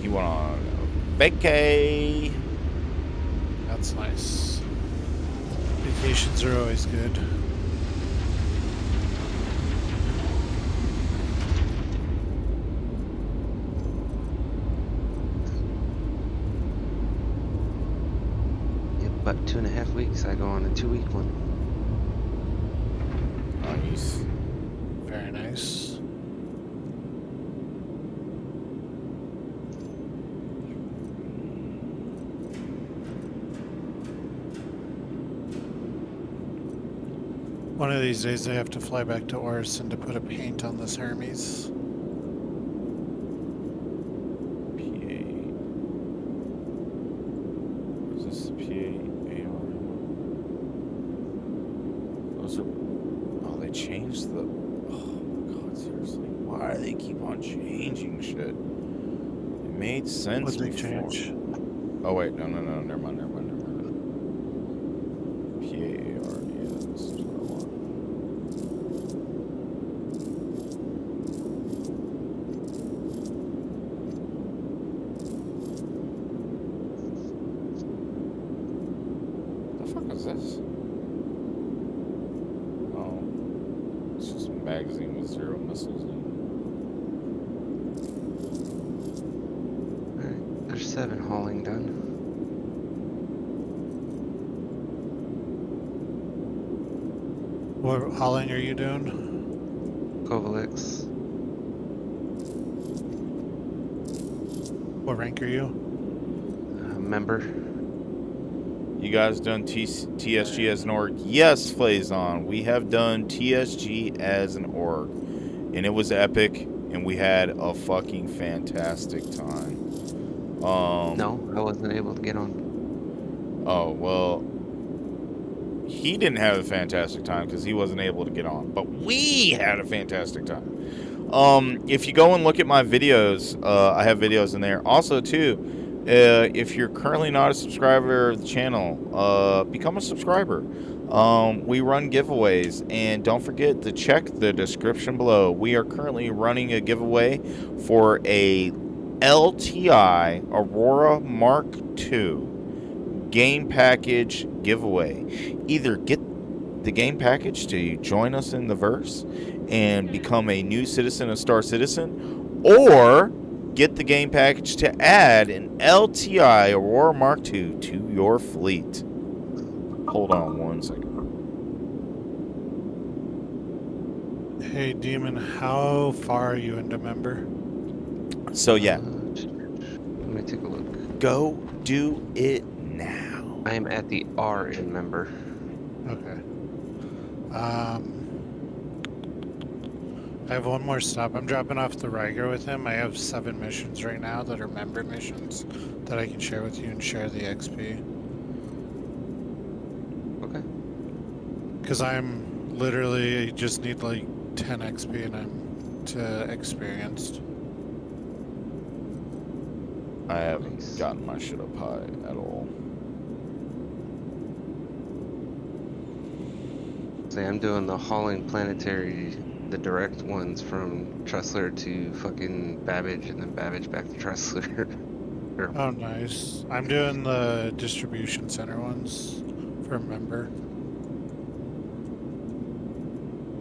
He went on vacay. That's nice. Vacations are always good. Yep, about 2.5 weeks. I go on a 2-week one. Nice. Very nice. One of these days I have to fly back to Orison to put a paint on this Hermes. PA. Is this the PA AR? Those are... Oh, they changed the... Oh, my God, seriously. Why do they keep on changing shit? It made sense What they before. change? Oh, wait. No. Never mind. PA AR. fuck is this? Oh, it's just a magazine with 0 missiles in Alright, there's 7 hauling done. What hauling are you doing? Kovalix. What rank are you? Member. it. You guys done TSG as an org? Yes, Flazon. We have done TSG as an org. And it was epic. And we had a fucking fantastic time. No, I wasn't able to get on. Oh, well. He didn't have a fantastic time because he wasn't able to get on. But we had a fantastic time. If you go and look at my videos, I have videos in there. Also, too, if you're currently not a subscriber of the channel, become a subscriber. We run giveaways, and don't forget to check the description below. We are currently running a giveaway for a LTI Aurora Mark II game package giveaway. Either get the game package to join us in the verse and become a new citizen, a Star Citizen, or get the game package to add an LTI Aurora Mark II to your fleet. Hold on 1 second. Hey, Demon, how far are you into member? So yeah, Let me take a look. go do it now. I am at the R in member. Okay. I have one more stop. I'm dropping off the Riger with him. I have 7 missions right now that are member missions that I can share with you and share the XP. Okay. Because I'm literally just need like 10 XP and I'm to experienced. I haven't Nice. gotten my shit up high at all. Say I'm doing the hauling planetary, the direct ones from Tressler to fucking Babbage and then Babbage back to Tressler. Oh, nice. I'm doing the distribution center ones for member.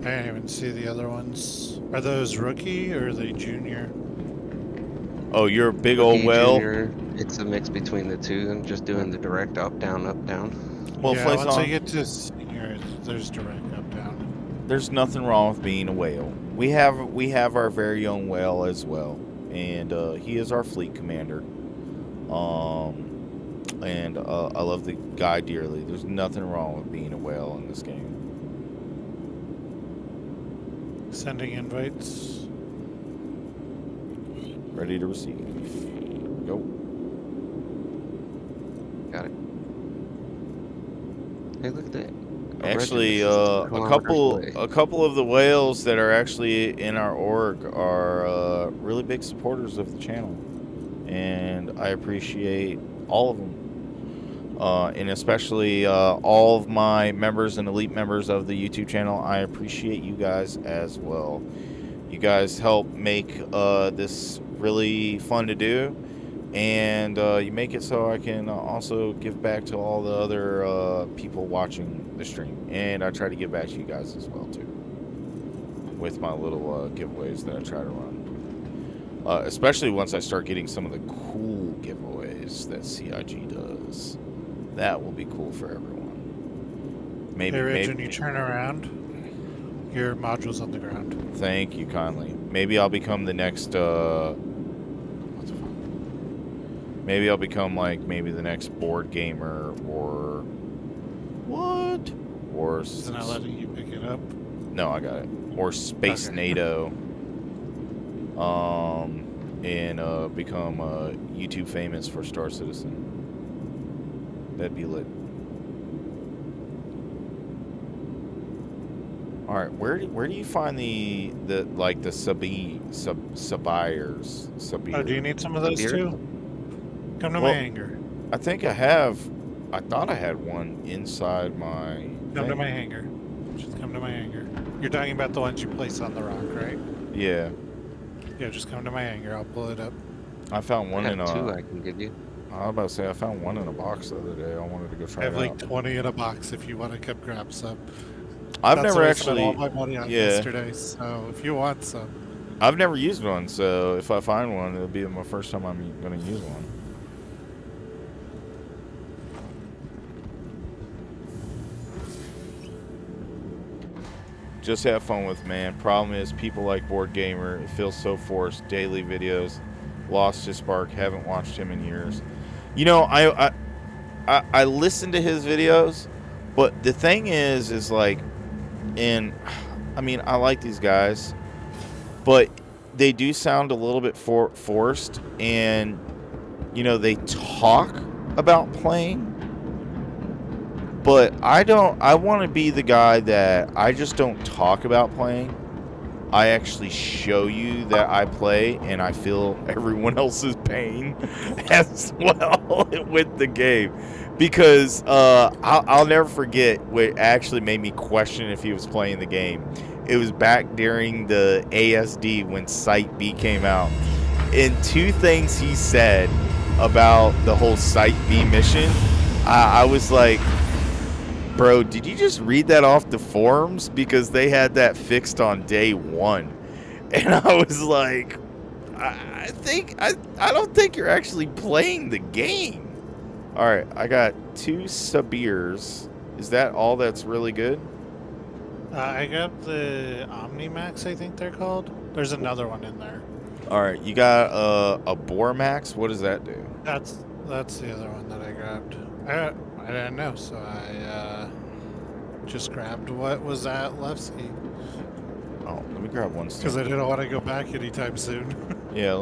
I didn't even see the other ones. Are those rookie or are they junior? Oh, you're a big old Rookie, well. Junior, it's a mix between the two. I'm just doing the direct up, down, up, down. Well, yeah, once I Flazon, get to senior, there's direct up down. there's nothing wrong with being a whale. We have our very own whale as well, and he is our fleet commander. And I love the guy dearly. There's nothing wrong with being a whale in this game. Sending invites. Ready to receive. Go. Got it. Hey, look at that. Actually, a couple of the whales that are actually in our org are really big supporters of the channel, and I appreciate all of them, and especially all of my members and elite members of the YouTube channel. I appreciate you guys as well. You guys help make this really fun to do, and you make it so I can also give back to all the other people watching the stream, and I try to give back to you guys as well too with my little giveaways that I try to run, especially once I start getting some of the cool giveaways that CIG does. That will be cool for everyone. Maybe, Hey, Reg, when maybe you turn around, your module's on the ground. Thank you kindly. Maybe I'll become the next what the fuck? Maybe I'll become like maybe the next board gamer or what? Or Is it not letting you pick it up? no, I got it. Or Space Okay. NATO. And become YouTube famous for Star Citizen. That'd be lit. All right, where do you find the Sabiers? Oh, do you need some of those Beer? too? Come to Well, my hangar. I think I have. I thought I had one inside my. Come to thing. my hangar. Just come to my hangar. You're talking about the ones you place on the rock, right? Yeah, Yeah, just come to my hangar. I'll pull it up. I found one I in have 2 I can give you. I was about to say I found one in a box the other day. I wanted to go try I it have like out. 20 in a box if you want to come grab some. I've That's never what I spent all actually. my money on Yeah, yesterday. So if you want some, I've never used one, so if I find one, it'll be my first time I'm gonna use one. Just have fun with, man. Problem is, people like Board Gamer. It feels so forced. Daily videos, lost his spark. Haven't watched him in years. You know, I listen to his videos, but the thing is like, and I mean, I like these guys, but they do sound a little bit forced, and you know, they talk about playing. But I don't. I want to be the guy that I just don't talk about playing. I actually show you that I play, and I feel everyone else's pain as well with the game. Because I'll never forget what actually made me question if he was playing the game. It was back during the ASD when Site B came out. And two things he said about the whole Site B mission, I was like, bro, did you just read that off the forums? Because they had that fixed on day one. And I was like, I don't think you're actually playing the game. All right, I got 2 Sabirs. Is that all that's really good? I got the Omnimax, I think they're called. There's another one in there. All right, you got a Bormax. What does that do? That's the other one that I grabbed. I didn't know, so I just grabbed what was at Levski Oh, let me grab one because I Stampede. didn't want to go back anytime soon. Yeah,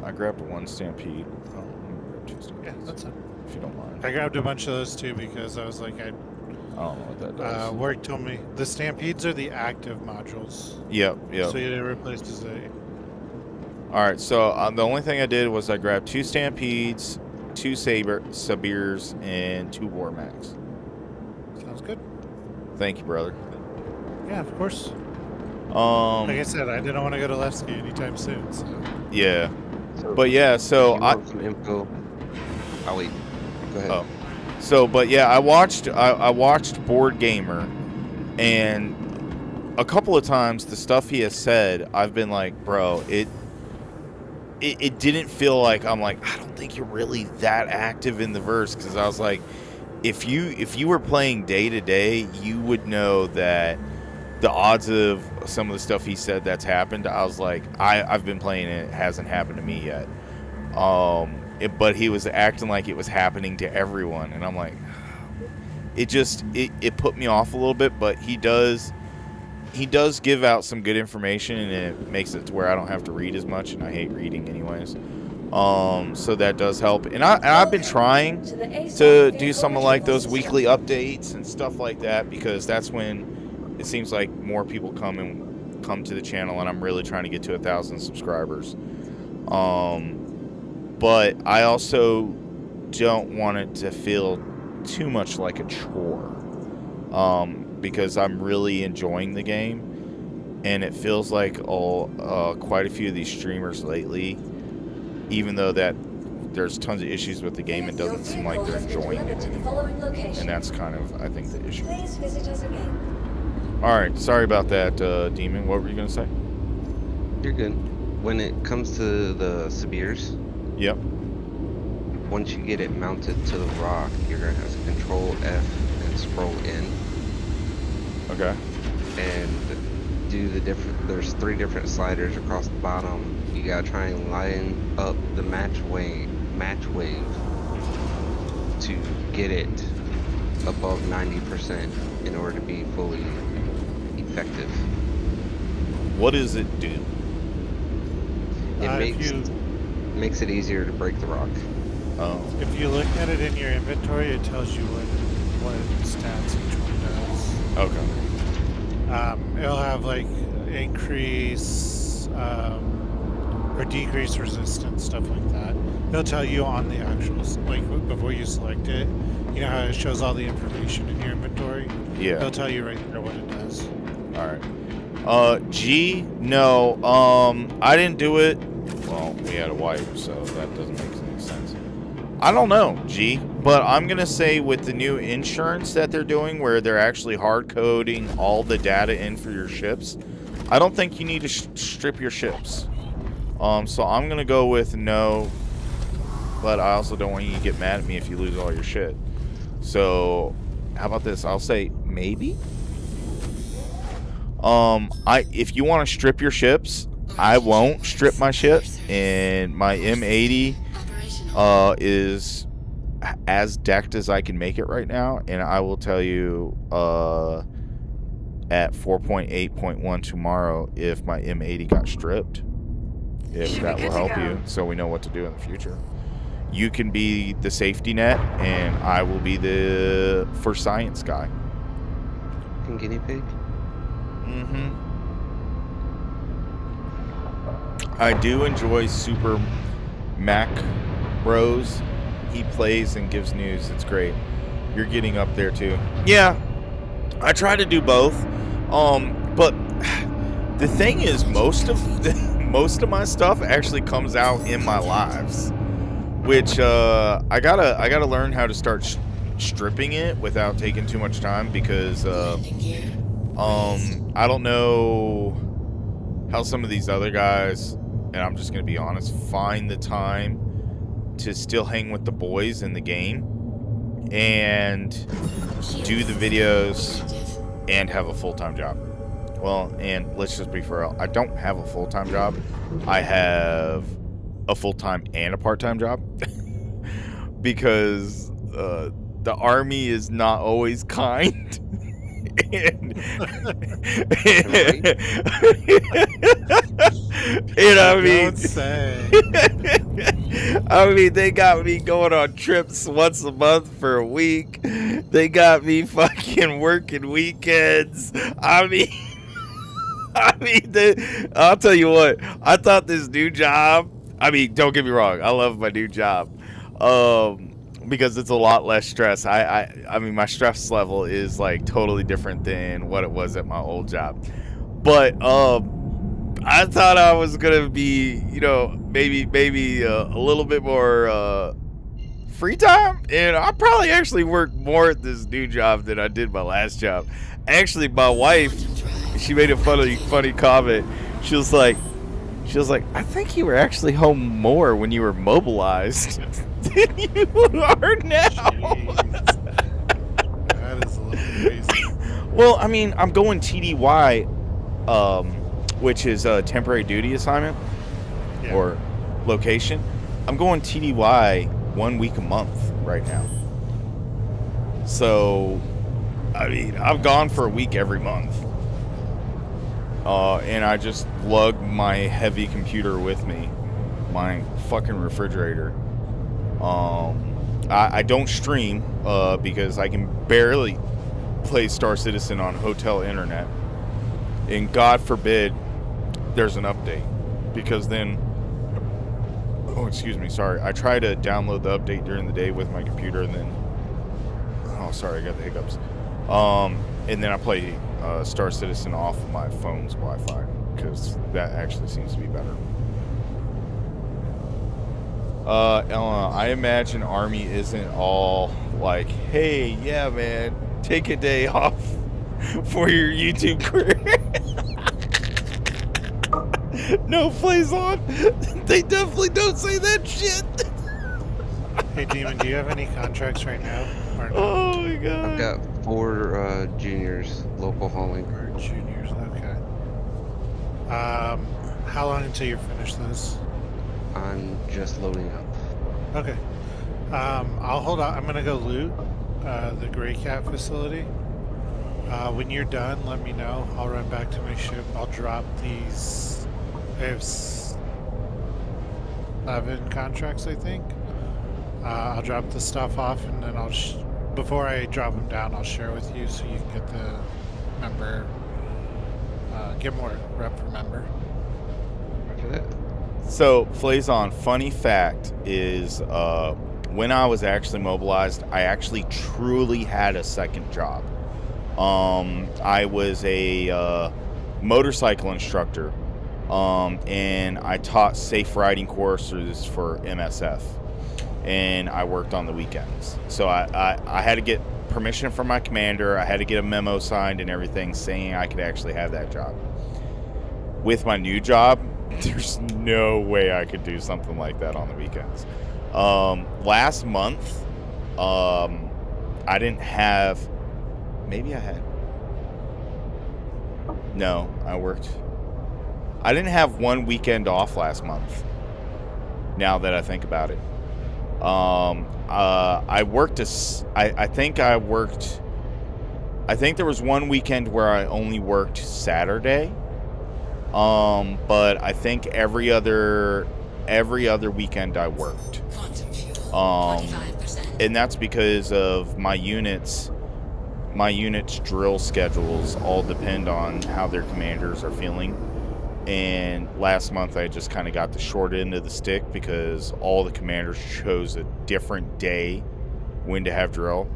I grabbed one Stampede. Oh, let me grab 2 Stampedes. Yeah, that's it. If you don't mind. I grabbed a bunch of those too because I was like, I don't know what that does. Work told me the Stampedes are the active modules. Yep. So you didn't replace the All right, so the only thing I did was I grabbed 2 Stampedes, 2 Sabirs, and 2 Bormax. Sounds good. Thank you, brother. Yeah, of course. Like I Um, said, I didn't want to go to Levski anytime soon. So yeah, So but yeah, if so you I. want some info, I'll wait. Go ahead. Oh, so but yeah, I watched Board Gamer, and a couple of times the stuff he has said, I've been like, bro, it didn't feel like I'm like, I don't think you're really that active in the verse, because I was like, if you were playing day to day, you would know that the odds of some of the stuff he said that's happened, I was like, I've been playing it hasn't happened to me yet. But he was acting like it was happening to everyone, and I'm like, it put me off a little bit. But he does give out some good information, and it makes it to where I don't have to read as much, and I hate reading anyways. So that does help, and I've been trying to do something like those weekly updates and stuff like that, because that's when it seems like more people come to the channel, and I'm really trying to get to 1,000 subscribers. But I also don't want it to feel too much like a chore, because I'm really enjoying the game, and it feels like quite a few of these streamers lately, even though that there's tons of issues with the game, it doesn't seem like they're enjoying it anymore, and that's kind of, I think, the issue. Please visit us again. All right, sorry about that, Demon. What were you gonna say? You're good. When it comes to the Sabirs, Yep. once you get it mounted to the rock, you're gonna have to Control F and scroll in Okay. and do the different. There's 3 different sliders across the bottom. You gotta try and line up the match wave to get it above 90% in order to be fully effective. What does it do? It makes it easier to break the rock. Oh. if you look at it in your inventory, it tells you what stats each one does. Okay. It'll have like increase or decrease resistance, stuff like that. It'll tell you on the actual, like before you select it. You know how it shows all the information in your inventory? Yeah. It'll tell you right there what it does. All right. G, no. I didn't do it. Well, we had a wipe, so that doesn't make any sense. I don't know, G, but I'm going to say with the new insurance that they're doing where they're actually hard coding all the data in for your ships, I don't think you need to strip your ships. So I'm going to go with no, but I also don't want you to get mad at me if you lose all your shit. So how about this? I'll say maybe. If you want to strip your ships, I won't strip my ship, and my M80 is as decked as I can make it right now, and I will tell you at 4.8.1 tomorrow if my M80 got stripped, if that will help you, so we know what to do in the future. You can be the safety net, and I will be the for science guy. And guinea pig. I do enjoy Super Mac Bros. He plays and gives news. It's great. You're getting up there too. Yeah, I try to do both. But the thing is, most of my stuff actually comes out in my lives, which I gotta learn how to start stripping it without taking too much time, because I don't know how some of these other guys, and I'm just gonna be honest, find the time to still hang with the boys in the game and do the videos and have a full-time job. Well, and let's just be for real, I don't have a full-time job. I have a full-time and a part-time job because the army is not always kind. And I mean, they got me going on trips once a month for a week. They got me fucking working weekends. I'll tell you what, I thought this new job, I mean, don't get me wrong, I love my new job. Because it's a lot less stress. I mean, my stress level is like totally different than what it was at my old job. But I thought I was gonna be, you know, maybe a little bit more free time, and I probably actually worked more at this new job than I did my last job. Actually, my wife, she made a funny comment. She was like, I think you were actually home more when you were mobilized than you are now. That is a little crazy. Well, I mean, I'm going TDY, which is a temporary duty assignment or location. I'm going TDY 1 week a month right now. So, I mean, I've gone for a week every month. And I just lug my heavy computer with me, my fucking refrigerator. I don't stream because I can barely play Star Citizen on hotel internet, and God forbid there's an update, because then, oh excuse me, sorry, I try to download the update during the day with my computer, and then, oh sorry, I got the hiccups, and then I play Star Citizen off of my phone's Wi-Fi, because that actually seems to be better. Elena, I imagine Army isn't all like, hey, yeah, man, take a day off for your YouTube career. No, plays on. They definitely don't say that shit. Hey, Demon, do you have any contracts right now? Or no? Oh my god. I've got 4 juniors, local hauling. Or juniors, okay. How long until you finish this? I'm just loading up. Okay. I'll hold on. I'm gonna go loot the Gray Cat facility. When you're done, let me know. I'll run back to my ship. I'll drop these. I have 7 contracts, I think. I'll drop the stuff off, and then I'll before I drop them down, I'll share with you so you can get the member, get more rep for member. After that. So, Flazon, funny fact is, when I was actually mobilized, I actually truly had a second job. I was a motorcycle instructor, and I taught safe riding courses for MSF. and I worked on the weekends. So I had to get permission from my commander. I had to get a memo signed and everything saying I could actually have that job. With my new job, there's no way I could do something like that on the weekends. Last month, I didn't have, maybe I had, no, I didn't have one weekend off last month, now that I think about it. I worked, I think there was one weekend where I only worked Saturday. But I think every other weekend I worked. And that's because of my units' drill schedules all depend on how their commanders are feeling. And last month I just kind of got the short end of the stick because all the commanders chose a different day when to have drill.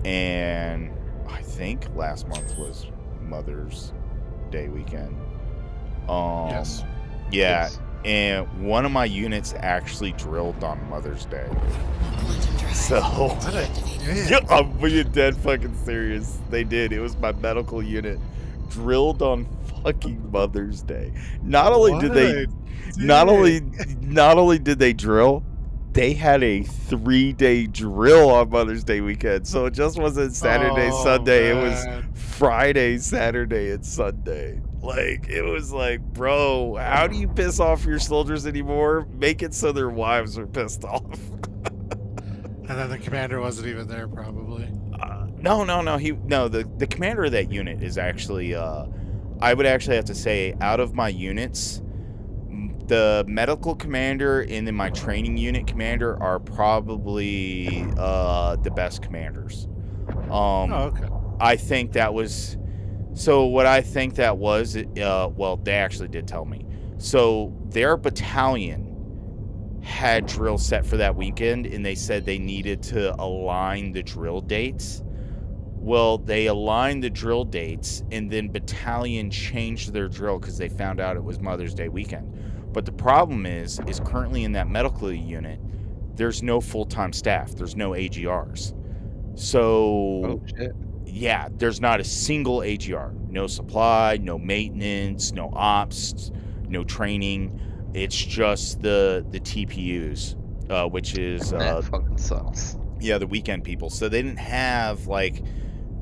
And I think last month was Mother's Day weekend. Yes. Yeah, Yes. and one of my units actually drilled on Mother's Day. So, What a yeah, I'm being dead fucking serious. They did. It was my medical unit drilled on fucking Mother's Day. Not only did they drill, they had a 3-day drill on Mother's Day weekend. So it just wasn't Saturday, Sunday. It was Friday, Saturday, and Sunday. Like, it was like, bro, how do you piss off your soldiers anymore? Make it so their wives are pissed off. And then the commander wasn't even there, probably. No. The commander of that unit is actually, I would actually have to say, out of my units, the medical commander and then my training unit commander are probably the best commanders. Okay. I think that was... So what I think that was, well, they actually did tell me. So their battalion had drill set for that weekend, and they said they needed to align the drill dates. Well, they aligned the drill dates, and then battalion changed their drill because they found out it was Mother's Day weekend. But the problem is currently in that medical unit, there's no full-time staff. There's no AGRs. So... Oh, shit. Yeah, there's not a single AGR. No supply, no maintenance, no ops, no training. It's just the TPUs, which is... That fucking sucks. Yeah, the weekend people. So they didn't have, like,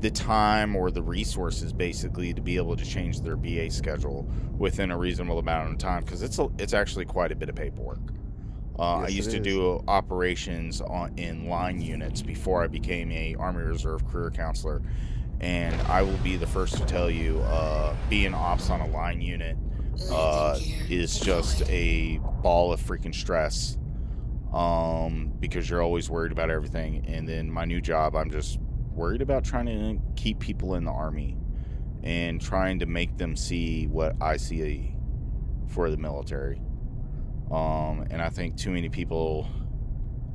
the time or the resources, basically, to be able to change their BA schedule within a reasonable amount of time, because it's actually quite a bit of paperwork. I used to do operations in line units before I became a Army Reserve career counselor, and I will be the first to tell you, being ops on a line unit is just a ball of freaking stress, because you're always worried about everything. And then my new job, I'm just worried about trying to keep people in the Army and trying to make them see what I see for the military. And I think too many people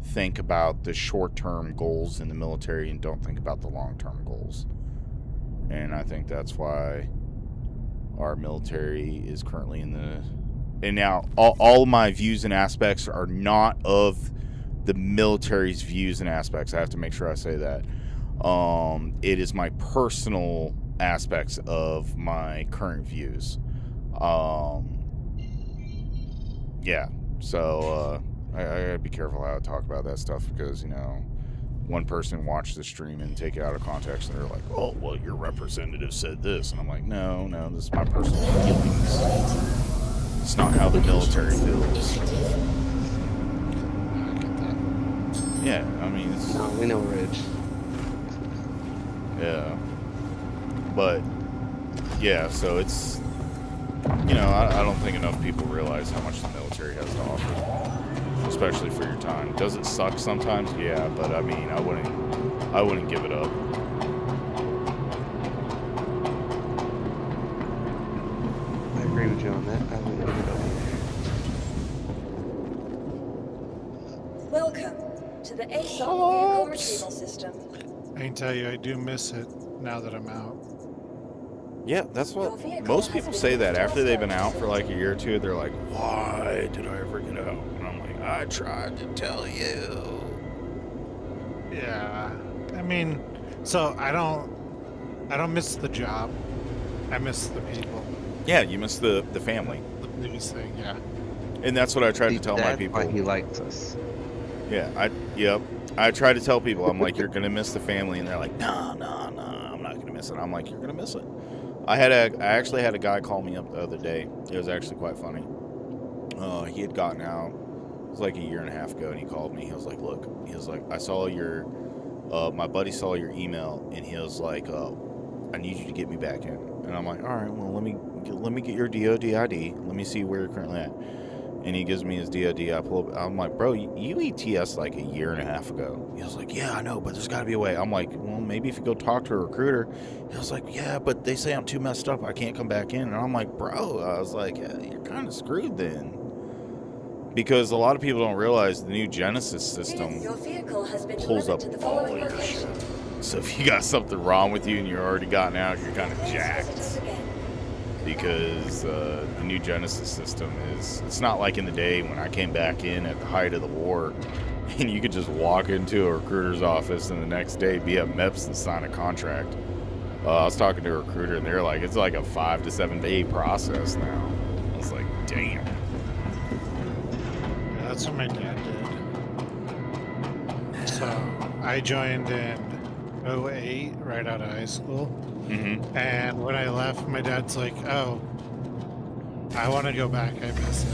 think about the short-term goals in the military and don't think about the long-term goals. And I think that's why our military is currently in the... And now, all of my views and aspects are not of the military's views and aspects. I have to make sure I say that. It is my personal aspects of my current views. Yeah, so I gotta be careful how I talk about that stuff, because, you know, one person watched the stream and take it out of context and they're like, oh, well, your representative said this. And I'm like, no, this is my personal feelings. It's not how the military feels. Yeah, I mean, it's... No, we know, Ridge. Yeah. But, yeah, so it's... You know, I don't think enough people realize how much the military has to offer, especially for your time. Does it suck sometimes? Yeah, but I mean, I wouldn't give it up. I agree with you on that. I wouldn't give it up either. Welcome to the ASOP vehicle retrieval system. I can tell you, I do miss it now that I'm out. Yeah, that's what most people say. That after they've been out for like a year or two, they're like, why did I ever get out? And I'm like, I tried to tell you. Yeah. I mean, so I don't miss the job. I miss the people. Yeah, you miss the family. The biggest thing, yeah. And that's what I tried See, to tell my that's people. why he likes us. Yeah, I try to tell people, I'm like, you're gonna miss the family, and they're like, no, I'm not gonna miss it. I'm like, you're gonna miss it. I actually had a guy call me up the other day. It was actually quite funny. He had gotten out. It was like a year and a half ago, and he called me. He was like, look, he was like, I saw your, my buddy saw your email, and he was like, I need you to get me back in. And I'm like, all right, well, let me get your DOD ID. Let me see where you're currently at. And he gives me his DOD. I pull up. I'm like, bro, you ETS like a year and a half ago. He was like, yeah, I know, but there's got to be a way. I'm like, well, maybe if you go talk to a recruiter. He was like, yeah, but they say I'm too messed up. I can't come back in. And I'm like, bro, I was like, yeah, you're kind of screwed then. Because a lot of people don't realize the new Genesis system Your vehicle has been pulls up delivered to the all following your location. shit. So if you got something wrong with you and you're already gotten out, you're kind of Please jacked. visit us again. Because the new Genesis system it's not like in the day when I came back in at the height of the war and you could just walk into a recruiter's office and the next day be at MEPS and sign a contract. I was talking to a recruiter and they're like, it's like a 5 to 7 day process now. I was like, damn. Yeah, that's what my dad did. So I joined in 08, right out of high school. Mm-hmm. And when I left, my dad's like, oh, I want to go back. I miss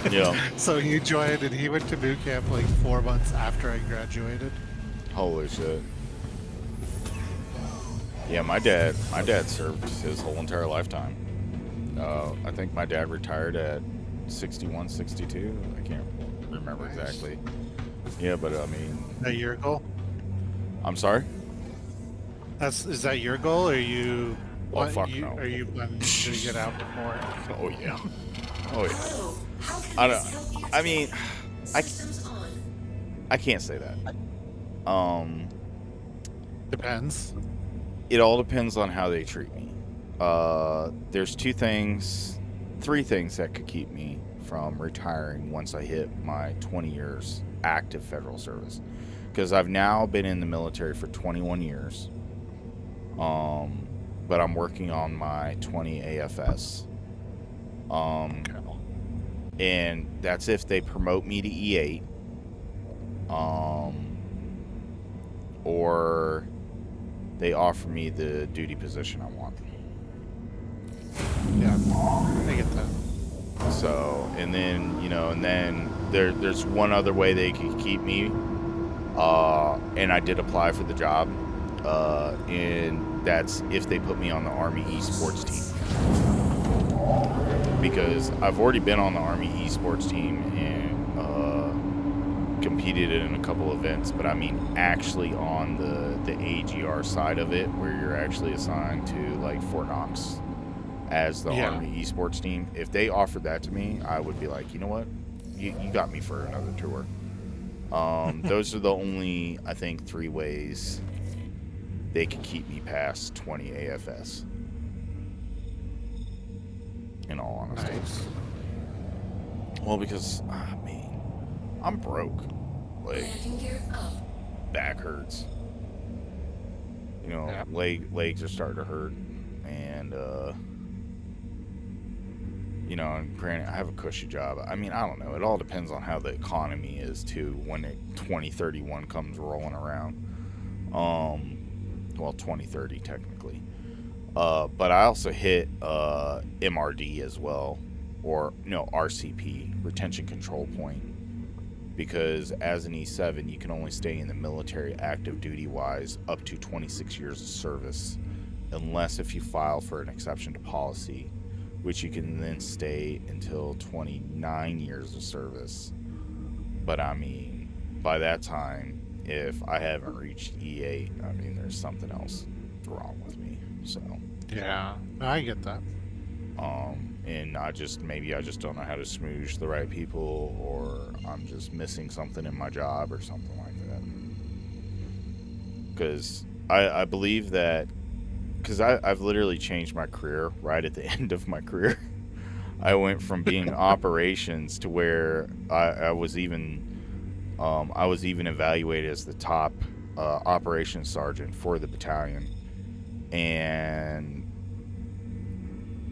it. Yeah. So he joined and he went to boot camp like 4 months after I graduated. Holy shit. Yeah, my dad served his whole entire lifetime. I think my dad retired at 61, 62. I can't remember exactly. Yeah, but I mean, Is that your goal? I'm sorry? Is that your goal, or you? Oh, fuck no. Are you planning to get out more? Oh yeah. Oh yeah. Hello, how can I we don't. help you I today? mean, I Systems on. can't say that. Depends. It all depends on how they treat me. There's three things that could keep me from retiring once I hit my 20 years active federal service. Because I've now been in the military for 21 years. But I'm working on my 20 AFS. And that's if they promote me to E8. Or they offer me the duty position I want. Yeah, I get that. So, and then, there's one other way they could keep me. And I did apply for the job. And that's if they put me on the Army esports team. Because I've already been on the Army esports team and competed in a couple events, but I mean actually on the AGR side of it, where you're actually assigned to like Fort Knox as the Army esports team. If they offered that to me, I would be like, you know what, you got me for another tour. Those are the only, I think, 3 ways they could keep me past 20 AFS. In all honesty. Nice. Well, because I mean, I'm broke. Like, Landing gear up. back hurts. You know, Yeah. legs are starting to hurt, and you know, and granted, I have a cushy job. I mean, I don't know. It all depends on how the economy is too when 2031 comes rolling around. Well, 2030 technically. But I also hit MRD as well, or no, RCP, retention control point, because as an E7 you can only stay in the military active duty wise up to 26 years of service, unless if you file for an exception to policy, which you can then stay until 29 years of service. But I mean, by that time, if I haven't reached E8, I mean, there's something else wrong with me. So Yeah, I get that. and I just don't know how to smoosh the right people, or I'm just missing something in my job or something like that. Because I believe that, because I've literally changed my career right at the end of my career. I went from being operations to where I was even I was even evaluated as the top operations sergeant for the battalion, and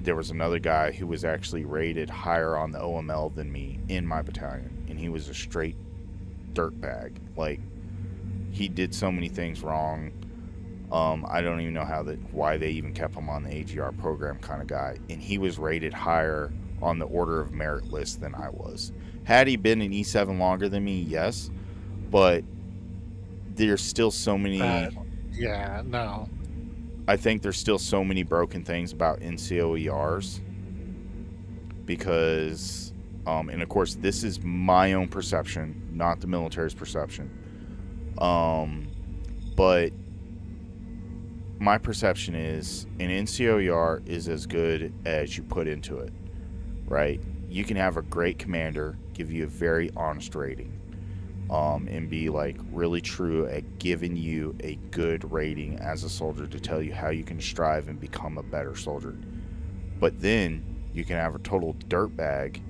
there was another guy who was actually rated higher on the OML than me in my battalion, and he was a straight dirtbag. Like, he did so many things wrong. I don't even know why they even kept him on the AGR program kind of guy, and he was rated higher on the order of merit list than I was. Had he been an E7 longer than me, yes, but there's still so many. Yeah, no. I think there's still so many broken things about NCOERs because, and of course, this is my own perception, not the military's perception. But my perception is an NCOER is as good as you put into it, right? You can have a great commander give you a very honest rating, and be like really true at giving you a good rating as a soldier to tell you how you can strive and become a better soldier. But then you can have a total dirtbag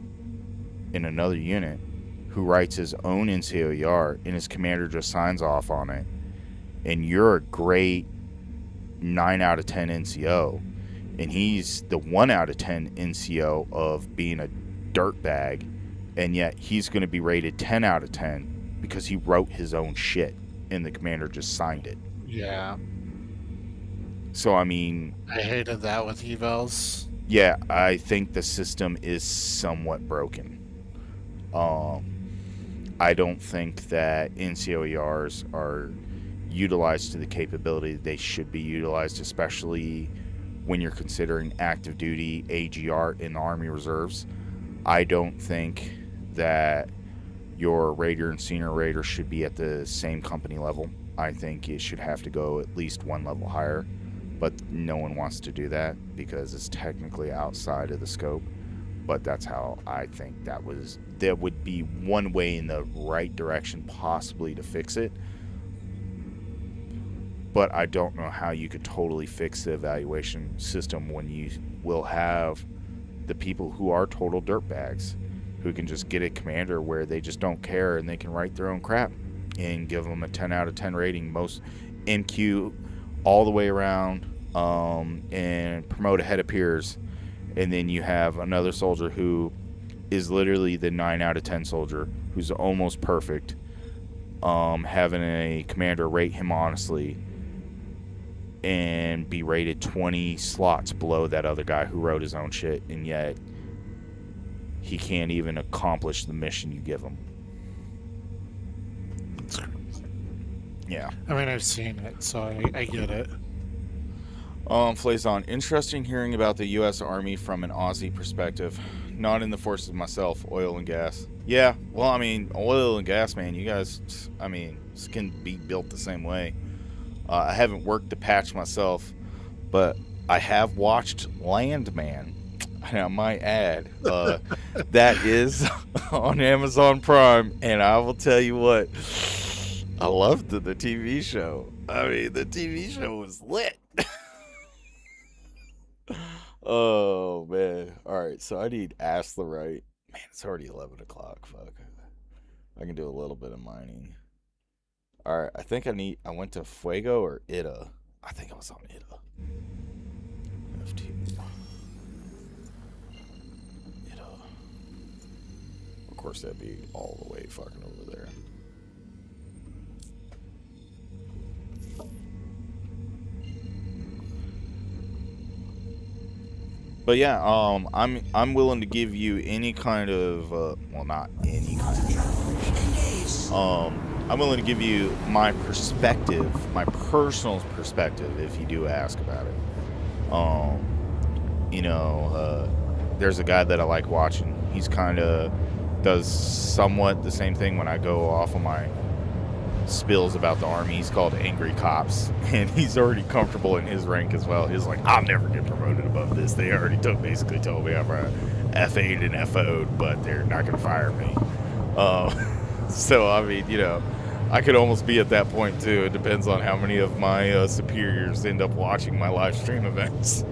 in another unit who writes his own NCOER and his commander just signs off on it, and you're a great 9 out of 10 NCO, and he's the 1 out of 10 NCO of being a dirtbag, and yet he's going to be rated 10 out of 10 because he wrote his own shit and the commander just signed it. Yeah. So, I mean, I hated that with evals. Yeah, I think the system is somewhat broken. I don't think that NCOERs are utilized to the capability they should be utilized, especially when you're considering active duty AGR in the Army Reserves. I don't think that your Raider and Senior Raider should be at the same company level. I think it should have to go at least one level higher, but no one wants to do that because it's technically outside of the scope. But that's how I think that would be one way in the right direction possibly to fix it. But I don't know how you could totally fix the evaluation system when you will have the people who are total dirtbags who can just get a commander where they just don't care and they can write their own crap and give them a 10 out of 10 rating, most MQ all the way around, and promote ahead of peers. And then you have another soldier who is literally the 9 out of 10 soldier who's almost perfect, having a commander rate him honestly and be rated 20 slots below that other guy who wrote his own shit, and yet he can't even accomplish the mission you give him. That's crazy. Yeah. I mean, I've seen it, so I get it. Flazon, interesting hearing about the U.S. Army from an Aussie perspective. Not in the forces myself, oil and gas. Yeah, well, I mean, oil and gas, man, you guys, I mean, can be built the same way. I haven't worked the patch myself, but I have watched Landman. And I might add, that is on Amazon Prime, and I will tell you what, I loved the TV show. I mean, the TV show was lit. Oh, man. Alright, so I need Ask the Right. Man, it's already 11 o'clock. Fuck. I can do a little bit of mining. Alright, I think I went to Fuego or Ida. I think I was on Ida. F2. Ida. Of course, that'd be all the way fucking over there. But yeah, I'm willing to give you any kind of well, not any kind of information. I'm willing to give you my perspective, my personal perspective, if you do ask about it. You know, there's a guy that I like watching. He's kind of does somewhat the same thing when I go off of my spills about the Army. He's called Angry Cops, and he's already comfortable in his rank as well. He's like, I'll never get promoted above this. They already basically told me I'm a F8 and FO'd, but they're not going to fire me. So, I mean, you know, I could almost be at that point too. It depends on how many of my superiors end up watching my live stream events.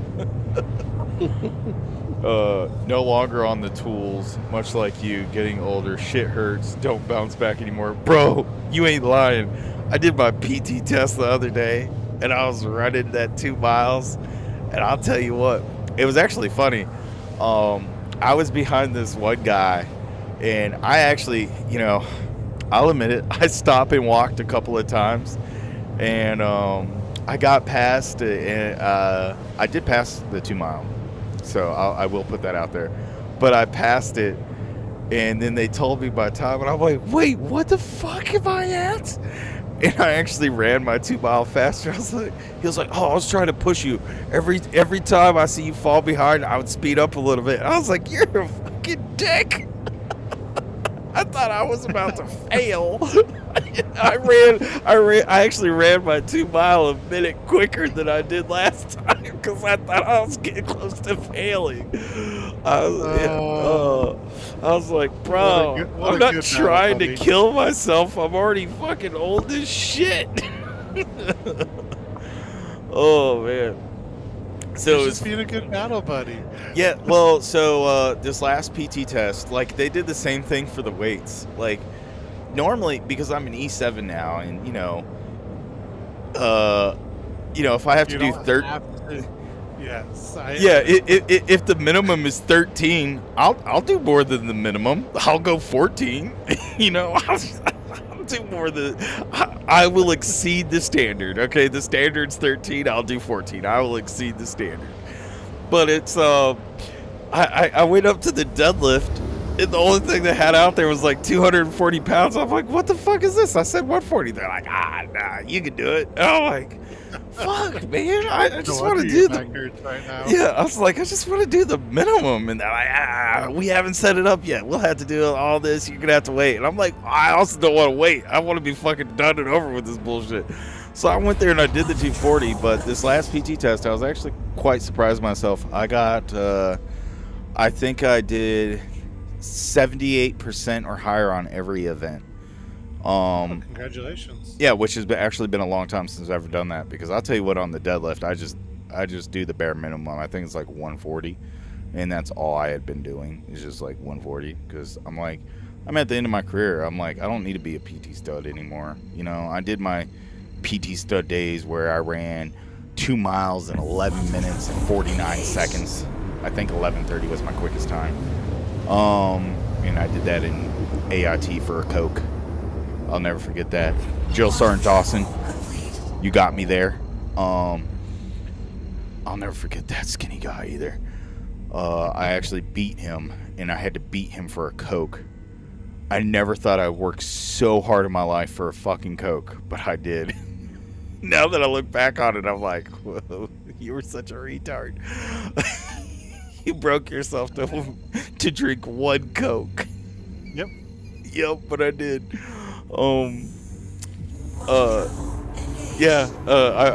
No longer on the tools, much like you, getting older, shit hurts, don't bounce back anymore. Bro, you ain't lying. I did my PT test the other day, and I was running that 2 miles, and I'll tell you what, it was actually funny. I was behind this one guy, and I actually, you know, I'll admit it, I stopped and walked a couple of times, and I got past, I did pass the 2 mile. So I will put that out there. But I passed it, and then they told me my time, and I'm like, wait, what the fuck am I at? And I actually ran my 2 mile faster. He was like, oh, I was trying to push you. Every time I see you fall behind, I would speed up a little bit. I was like, you're a fucking dick. I thought I was about to fail. I actually ran my 2 mile a minute quicker than I did last time because I thought I was getting close to failing. I was like, bro, I'm not trying to kill myself. I'm already fucking old as shit. Oh, man. So it's being a good battle buddy. Yeah, well, so this last PT test, like, they did the same thing for the weights. Like, normally, because I'm an E7 now, and you know, if I have to do 13, yes, if the minimum is 13, I'll do more than the minimum. I'll go 14. You know, I'll do more than I will exceed the standard. Okay, the standard's 13. I'll do 14. I will exceed the standard. But it's I went up to the deadlift, and the only thing they had out there was like 240 pounds. I'm like, what the fuck is this? I said 140. They're like, nah, you can do it. And I'm like, fuck, man, I just want to do the right now. Yeah, I was like, I just want to do the minimum. And they're like, we haven't set it up yet. We'll have to do all this. You're going to have to wait. And I'm like, I also don't want to wait. I want to be fucking done and over with this bullshit. So I went there and I did the 240. But this last PT test, I was actually quite surprised myself. I got, I think I did 78% or higher on every event. Congratulations. Yeah, which has actually been a long time since I've ever done that, because I'll tell you what, on the deadlift, I just do the bare minimum. I think it's like 140, and that's all I had been doing, is just like 140, because I'm like, I'm at the end of my career. I'm like, I don't need to be a PT stud anymore. You know, I did my PT stud days where I ran 2 miles in 11 minutes and 49 seconds. I think 11:30 was my quickest time. And I did that in AIT for a Coke. I'll never forget that. Jill Sergeant Dawson, you got me there. I'll never forget that skinny guy either. I actually beat him, and I had to beat him for a Coke. I never thought I'd work so hard in my life for a fucking Coke, but I did. Now that I look back on it, I'm like, whoa, you were such a retard. You broke yourself to drink one Coke. Yep, but I did. I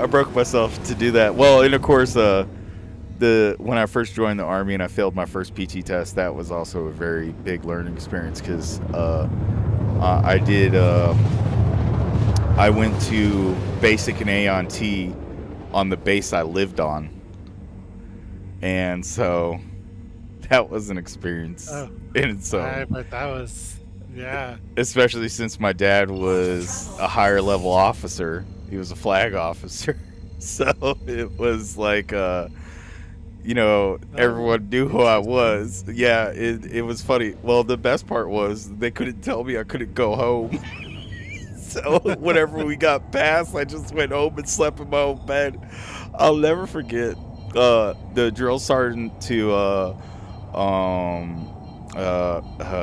broke myself to do that. Well, and of course, when I first joined the Army and I failed my first PT test, that was also a very big learning experience, because I went to basic and A-on-T on the base I lived on. And so that was an experience. Oh, and so, but that was, yeah. Especially since my dad was a higher level officer. He was a flag officer. So it was like, everyone knew who I was. Yeah, it was funny. Well, the best part was they couldn't tell me I couldn't go home. So whenever we got past, I just went home and slept in my own bed. I'll never forget. The drill sergeant to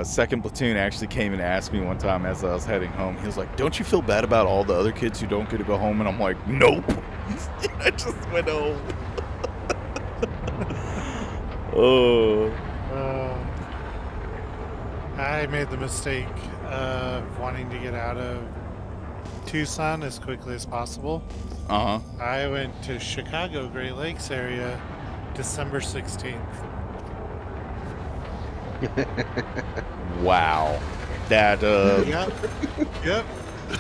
second platoon actually came and asked me one time as I was heading home. He was like, don't you feel bad about all the other kids who don't get to go home? And I'm like, nope. I just went home. I made the mistake of wanting to get out of Tucson as quickly as possible. I went to Chicago, Great Lakes area, December 16th. Wow. That Yep.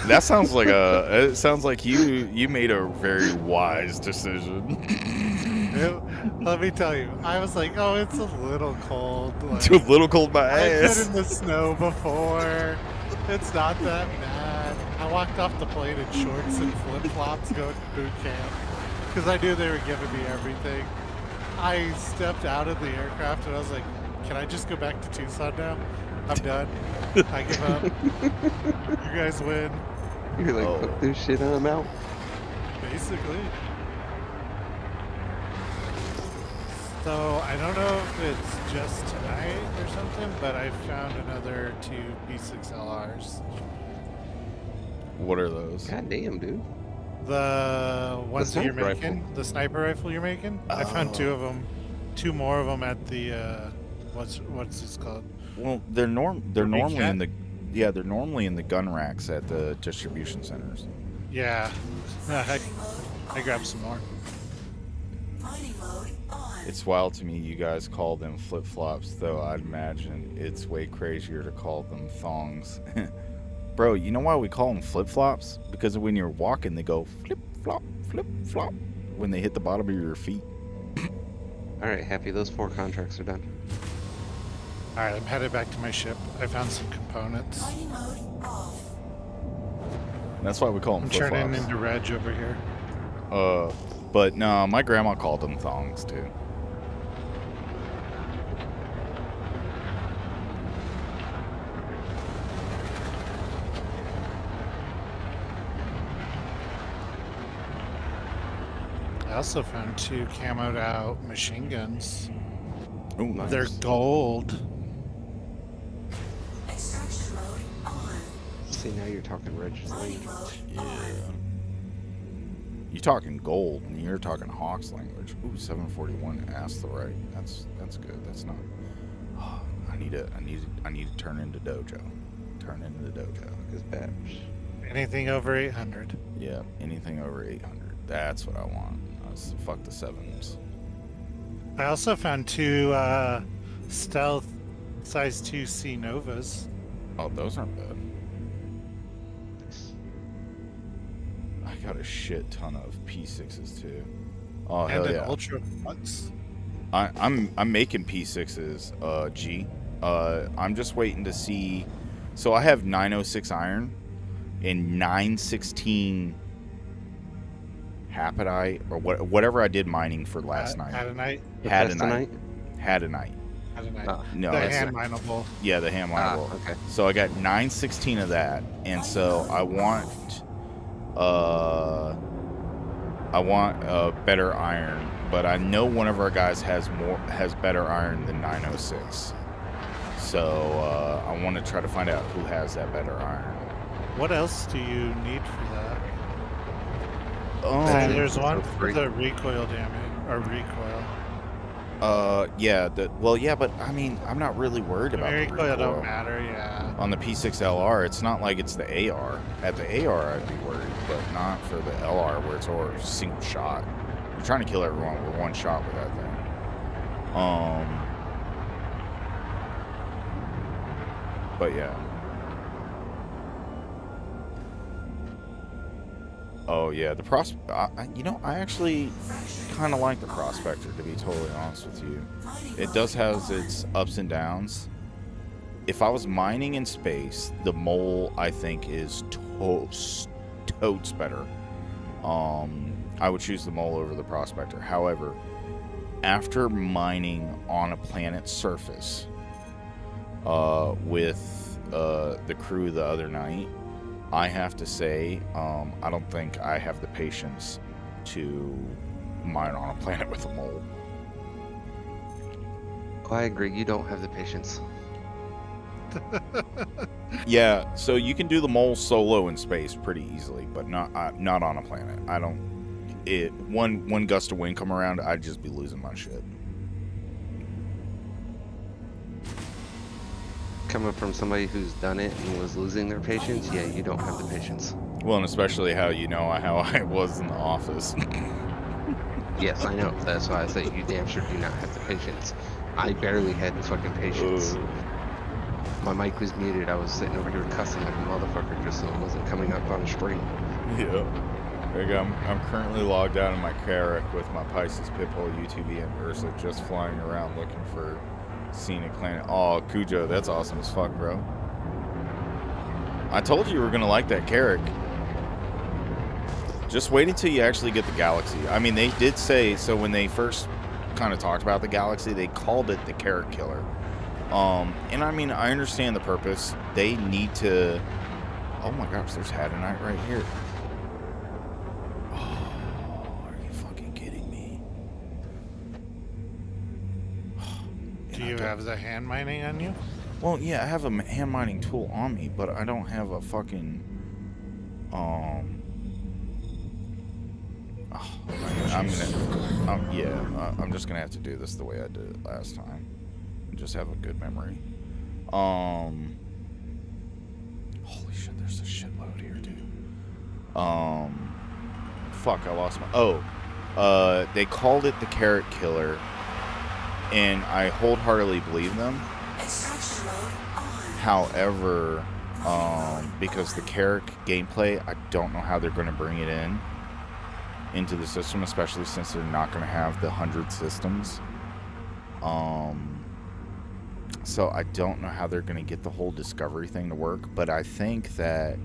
That sounds like it sounds like you made a very wise decision. Let me tell you, I was like, oh, it's a little cold. Like, Too little cold my I've been ass. in the snow before. It's not that bad. I walked off the plane in shorts and flip-flops going to boot camp because I knew they were giving me everything. I stepped out of the aircraft and I was like, can I just go back to Tucson now? I'm done. I give up. You guys win. You're like, Oh. fuck this shit, I'm out. Basically. So I don't know if it's just tonight or something, but I found another 2 P6LRs. What are those? God damn, dude. The ones that you're sniper making, rifle. the sniper rifle you're making. I found 2 Oh. of them, 2 more of them at the what's this called? Well, they're Big normally Cat? in the they're normally in the gun racks at the distribution centers. Yeah, I grabbed some more. It's wild to me you guys call them flip-flops, though I'd imagine it's way crazier to call them thongs. Bro, you know why we call them flip-flops? Because when you're walking, they go flip-flop, flip-flop when they hit the bottom of your feet. Alright, happy those 4 contracts are done. Alright, I'm headed back to my ship. I found some components. That's why we call them I'm turning flip-flops. into Reg over here. But no, my grandma called them thongs, too. I also found 2 camoed out machine guns. Ooh, nice. They're gold. See, now you're talking Reg's language. Yeah. You're talking gold, and you're talking Hawk's language. Ooh, 741. Ask the right. That's good. That's not. Oh, I need to turn into dojo. Turn into the dojo. His badge. Anything over 800. Yeah, anything over 800. That's what I want. Fuck the 7s. I also found 2 stealth size 2C Novas. Oh, those aren't bad. I got a shit ton of P6s too. Oh And hell an yeah! Ultra Flux. I'm making P6s. G. I'm just waiting to see. So I have 906 iron and 916 hapatite or whatever I did mining for last night. Adenite. Hadanite. Hadanite. Adenite. Ah. No, the that's hand mineable. yeah, the hand mineable. Okay. So I got 916 of that, and so I want better iron, but I know one of our guys has better iron than 906. So I want to try to find out who has that better iron. What else do you need for that? Oh, There's one so for free. the recoil damage or recoil. yeah, but I mean, I'm not really worried The about the recoil recoil. don't matter, yeah. On the P6LR, it's not like it's the AR. At the AR, I'd be worried, but not for the LR where it's all single shot. You're trying to kill everyone with one shot with that thing. But yeah. Oh yeah, the I actually kind of like the Prospector, to be totally honest with you. It does have its ups and downs. If I was mining in space, the Mole I think is totes better. I would choose the Mole over the Prospector. However, after mining on a planet's surface with the crew the other night, I have to say, I don't think I have the patience to mine on a planet with a Mole. Oh, I agree. You don't have the patience. Yeah, so you can do the Mole solo in space pretty easily, but not on a planet. I don't. One gust of wind come around, I'd just be losing my shit. Coming from somebody who's done it and was losing their patience, yeah, you don't have the patience. Well, and especially how I was in the office. Yes, I know. That's why I say you damn sure do not have the patience. I barely had the fucking patience. my mic was muted, I was sitting over here cussing like a motherfucker just so it wasn't coming up on the screen. Yeah. There you go. I'm currently logged out in my Carrack with my Pisces, Pitbull, UTV, and Ursa just flying around looking for scenic planet. Oh, Cujo, that's awesome as fuck, bro. I told you were gonna like that Carrack. Just wait until you actually get the Galaxy. I mean, they did say, so when they first kind of talked about the Galaxy, they called it the Carrack Killer. And I mean, I understand the purpose. They need to... Oh my gosh, there's Hadanite right here. Are you fucking kidding me? Do you have the hand mining on you? Well, yeah, I have a hand mining tool on me, but I don't have a fucking... I'm just gonna have to do this the way I did it last time. And just have a good memory. Holy shit, there's a shitload here, dude. Fuck, I lost my... they called it the Carrack Killer, and I wholeheartedly believe them. However, because the Carrack gameplay, I don't know how they're going to bring it into the system, especially since they're not going to have the 100 systems. So I don't know how they're going to get the whole discovery thing to work, but I think that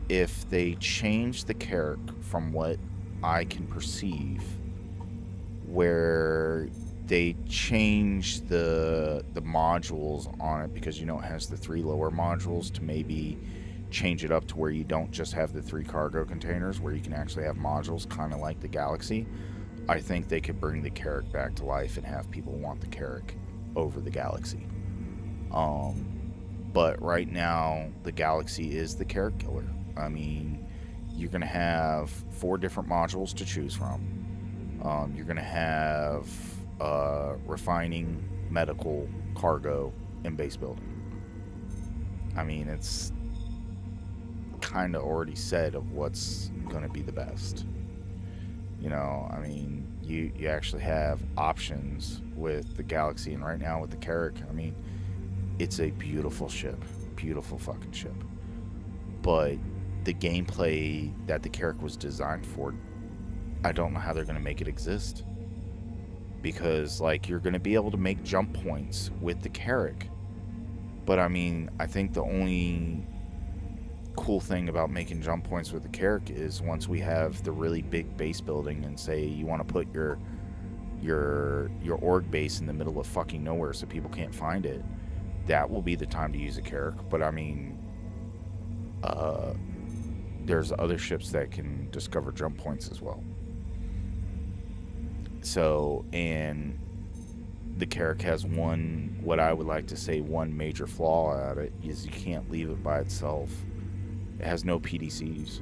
if they change the Carrack from what I can perceive, where they change the modules on it, because you know it has the 3 lower modules, to maybe change it up to where you don't just have the 3 cargo containers, where you can actually have modules kind of like the Galaxy. I think they could bring the Carrack back to life and have people want the Carrack over the Galaxy. But right now the Galaxy is the Carrack Killer. I mean, you're gonna have 4 different modules to choose from. You're gonna have refining, medical, cargo, and base building. I mean, it's kind of already said of what's going to be the best. You know, I mean, you actually have options with the Galaxy, and right now with the Carrack, I mean, it's a beautiful ship. Beautiful fucking ship. But the gameplay that the Carrack was designed for, I don't know how they're going to make it exist. Because, like, you're going to be able to make jump points with the Carrack. But, I mean, I think the only cool thing about making jump points with the Carrack is once we have the really big base building, and say you want to put your org base in the middle of fucking nowhere so people can't find it, that will be the time to use a Carrack. But, I mean, there's other ships that can discover jump points as well. So, and the Carrack has what I would like to say, one major flaw at it, is you can't leave it by itself. It has no PDCs.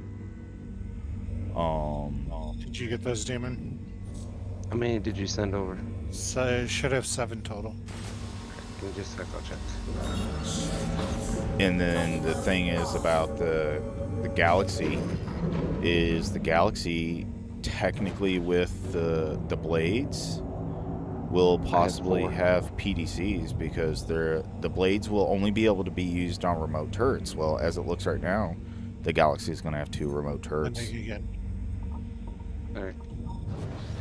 Did you get those, Demon? How many did you send over? So it should have 7 total. Give me just a sec, I'll check. And then the thing is about the Galaxy, is the Galaxy technically with the blades will possibly have PDCs, because the blades will only be able to be used on remote turrets. Well, as it looks right now, the Galaxy is going to have 2 remote turrets. Alright.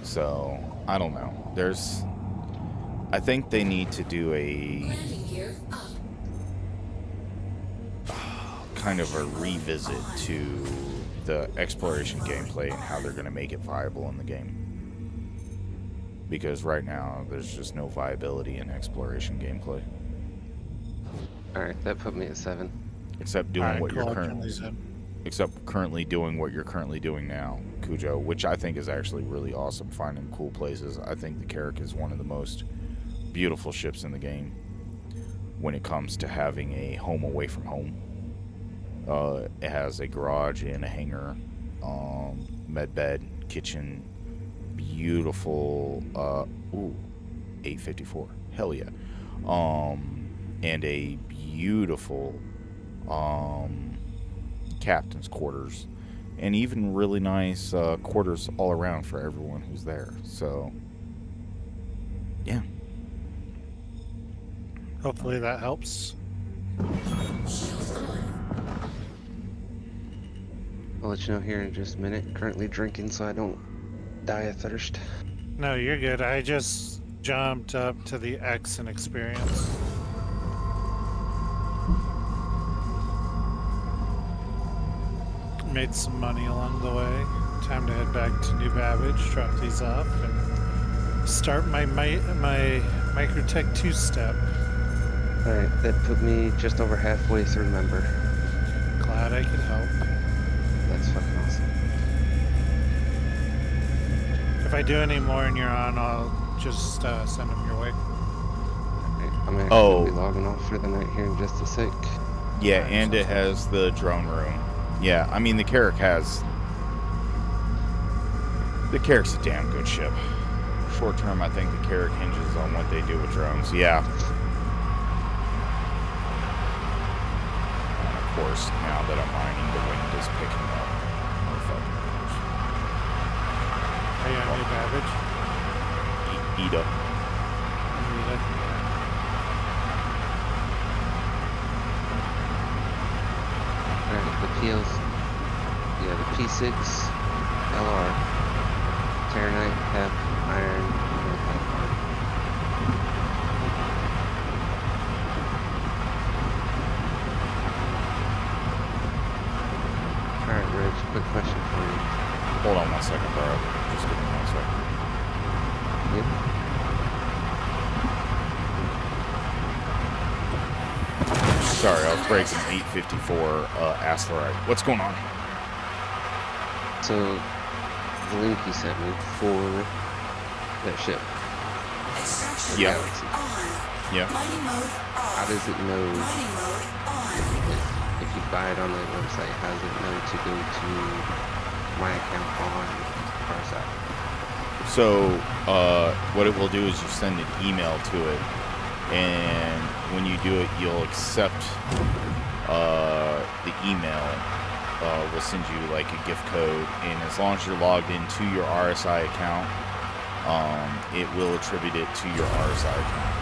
So, I don't know. I think they need to do a kind of a revisit to the exploration gameplay and how they're going to make it viable in the game. Because right now, there's just no viability in exploration gameplay. Alright, that put me at 7. Except doing Alright, what cool, you're I currently said. except currently doing what you're currently doing now, Cujo, which I think is actually really awesome, finding cool places. I think the Carrack is one of the most beautiful ships in the game when it comes to having a home away from home. It has a garage and a hangar, med bed, kitchen, beautiful, 854, hell yeah, and a beautiful, captain's quarters, and even really nice, quarters all around for everyone who's there, so, yeah. Hopefully that helps. I'll let you know here in just a minute. Currently drinking so I don't die of thirst. No, you're good. I just jumped up to the X and experience. Made some money along the way. Time to head back to New Babbage, drop these off, and start my Microtech 2-step. Alright, that put me just over halfway through member. Glad I could help. That's fucking awesome. If I do any more and you're on, I'll just send them your way. Alright, I'm actually Oh. gonna be logging off for the night here in just a sec. Yeah, and it has the drone room. Yeah, I mean, the Carrack has... The Carrack's a damn good ship. Short term, I think the Carrack hinges on what they do with drones. Yeah. And of course, now that I'm mining, the wind is picking up. Oh, fucking course. Are you on New Babbage? Ida. Rita? Alright, the PLs. Yeah, the P6, LR, Terranite, HEP, Iron, and HEP. Alright, Rich, quick question for you. Hold on 1 second, bro. Just give me 1 second. Yep. Sorry, I was breaking 854 Asteroid. What's going on? So, the link you sent me for that ship. Extraction Yeah. mode on. Yeah. Mining mode How off. does it know Mining mode on. if you buy it on the website? How does it know to go to my account on our side? So, what it will do is you send an email to it, and when you do it, you'll accept the email. We'll send you like a gift code, and as long as you're logged into your RSI account, it will attribute it to your RSI account.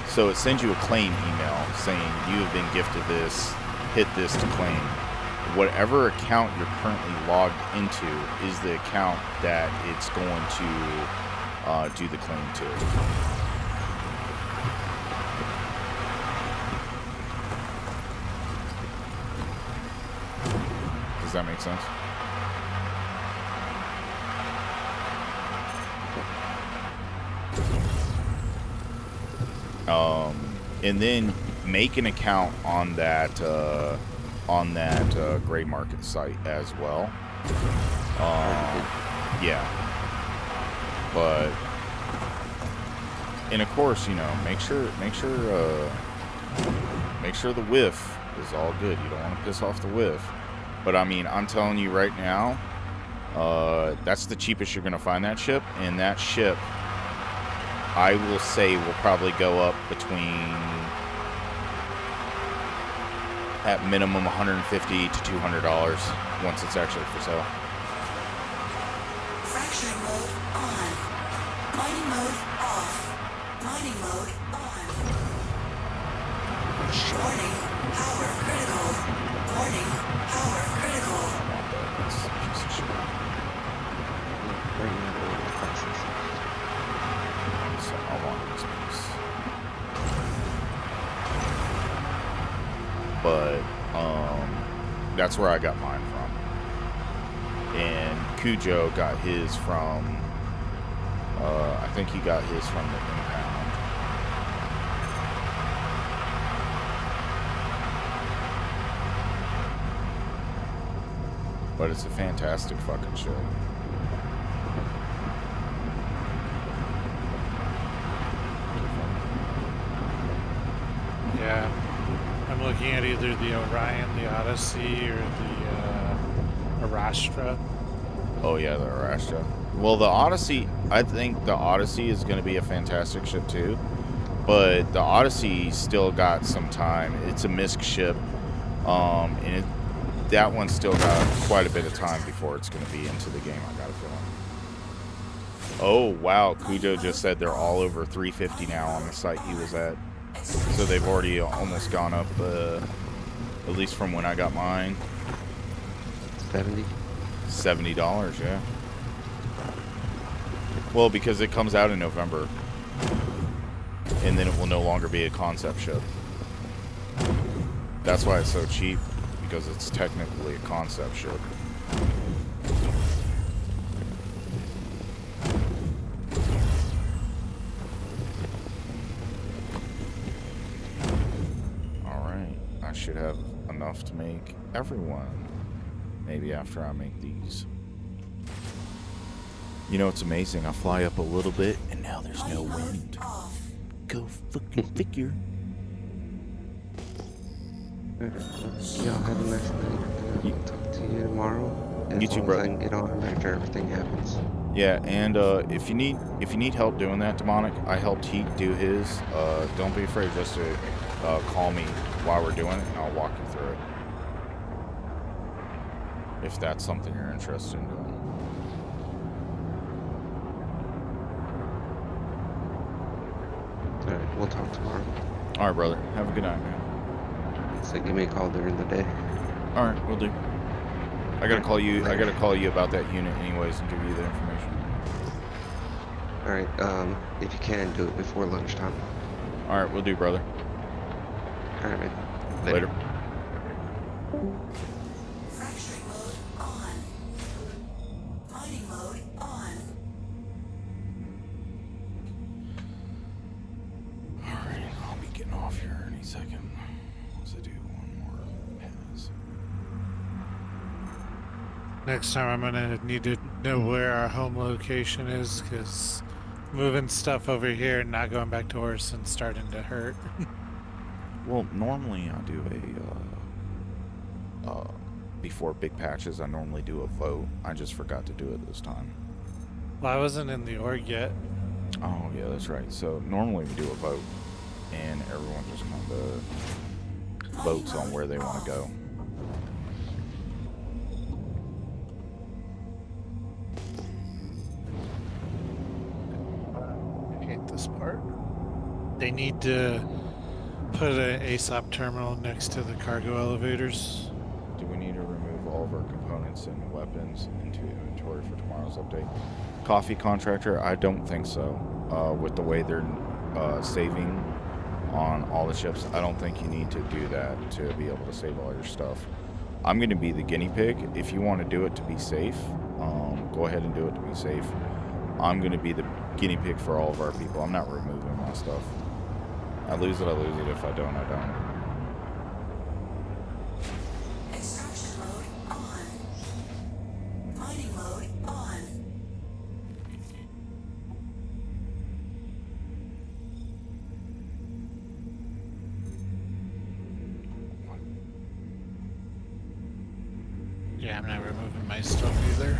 So it sends you a claim email saying you have been gifted this, hit this to claim. Whatever account you're currently logged into is the account that it's going to do the claim to. Does that make sense? And then make an account on that gray market site as well. Yeah. But and of course, you know, make sure the whiff is all good. You don't want to piss off the whiff. But I mean, I'm telling you right now, that's the cheapest you're gonna find that ship, and that ship I will say will probably go up between at minimum $150 to $200 once it's actually for sale. Fracturing mode on. Mining mode off. Mining mode on. Warning. Power critical. Warning. Power critical. That's a piece of shit. Right now, the order process. So I want this piece. But that's where I got mine from. And Cujo got his from I think he got his from the impound. But it's a fantastic fucking ship. Yeah. I'm looking at either the Orion, the Odyssey, or the Arastra. Oh yeah, the Arastra. Well, the Odyssey, I think the Odyssey is going to be a fantastic ship too. But the Odyssey still got some time. It's a MISC ship, and that one's still got quite a bit of time before it's going to be into the game, I got a feeling. Oh, wow. Cujo just said they're all over 350 now on the site he was at. So they've already almost gone up, at least from when I got mine. 70. $70, yeah. Well, because it comes out in November. And then it will no longer be a concept ship. That's why it's so cheap, because it's technically a concept ship. Alright, I should have enough to make everyone. Maybe after I make these. You know, it's amazing. I fly up a little bit, and now there's no wind. Go fucking figure. Y'all have a nice night. I'll talk to you tomorrow. As You too, long as brother. I can get on after everything happens. Yeah, and if you need help doing that, Demonic, I helped Heat do his. Don't be afraid just to call me while we're doing it, and I'll walk you through it. If that's something you're interested in doing. Alright, we'll talk tomorrow. All right, brother. Have a good night, man. So give me a call during the day. All right, we'll do. I gotta call you. I gotta call you about that unit, anyways, and give you the information. Alright, if you can, do it before lunchtime. All right, we'll do, brother. Alright, man. Later. Fracturing mode on. Mining mode on. All right, I'll be getting off here any second. Once I do one more pass. Next time I'm gonna need to know where our home location is, because moving stuff over here and not going back to Orson's starting to hurt. Well, normally I do before big patches, I normally do a vote. I just forgot to do it this time. Well, I wasn't in the org yet. Oh, yeah, that's right. So normally we do a vote, and everyone just kind of votes on where they want to go. I hate this part. They need to put an ASOP terminal next to the cargo elevators. Do we need to remove all of our components and weapons into inventory for tomorrow's update? Coffee contractor, I don't think so. With the way they're saving on all the ships, I don't think you need to do that to be able to save all your stuff. I'm going to be the guinea pig. If you want to do it to be safe, go ahead and do it to be safe. I'm going to be the guinea pig for all of our people. I'm not removing my stuff. I lose it, I lose it. If I don't, I don't. Extraction mode on. Mining mode on. Yeah, I'm not removing my stuff either.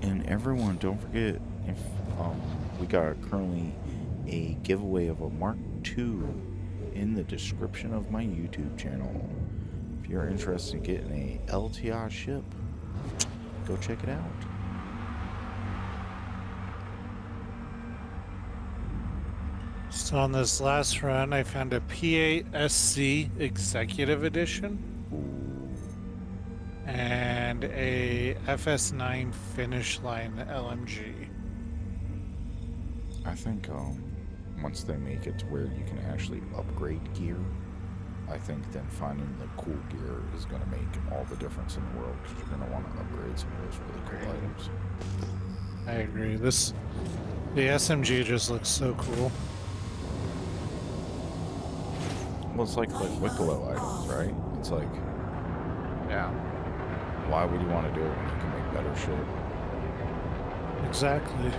And everyone, don't forget, if we got currently a giveaway of a Mark II in the description of my YouTube channel. If you're interested in getting a LTI ship, go check it out. So on this last run, I found a PASC Executive Edition and a FS9 Finish Line LMG. I think once they make it to where you can actually upgrade gear, I think then finding the cool gear is going to make all the difference in the world, because you're going to want to upgrade some of those really cool items. I agree. The SMG just looks so cool. Well, it's like Wicklow items, right? It's like, Yeah. why would you want to do it when you can make better shit? Exactly.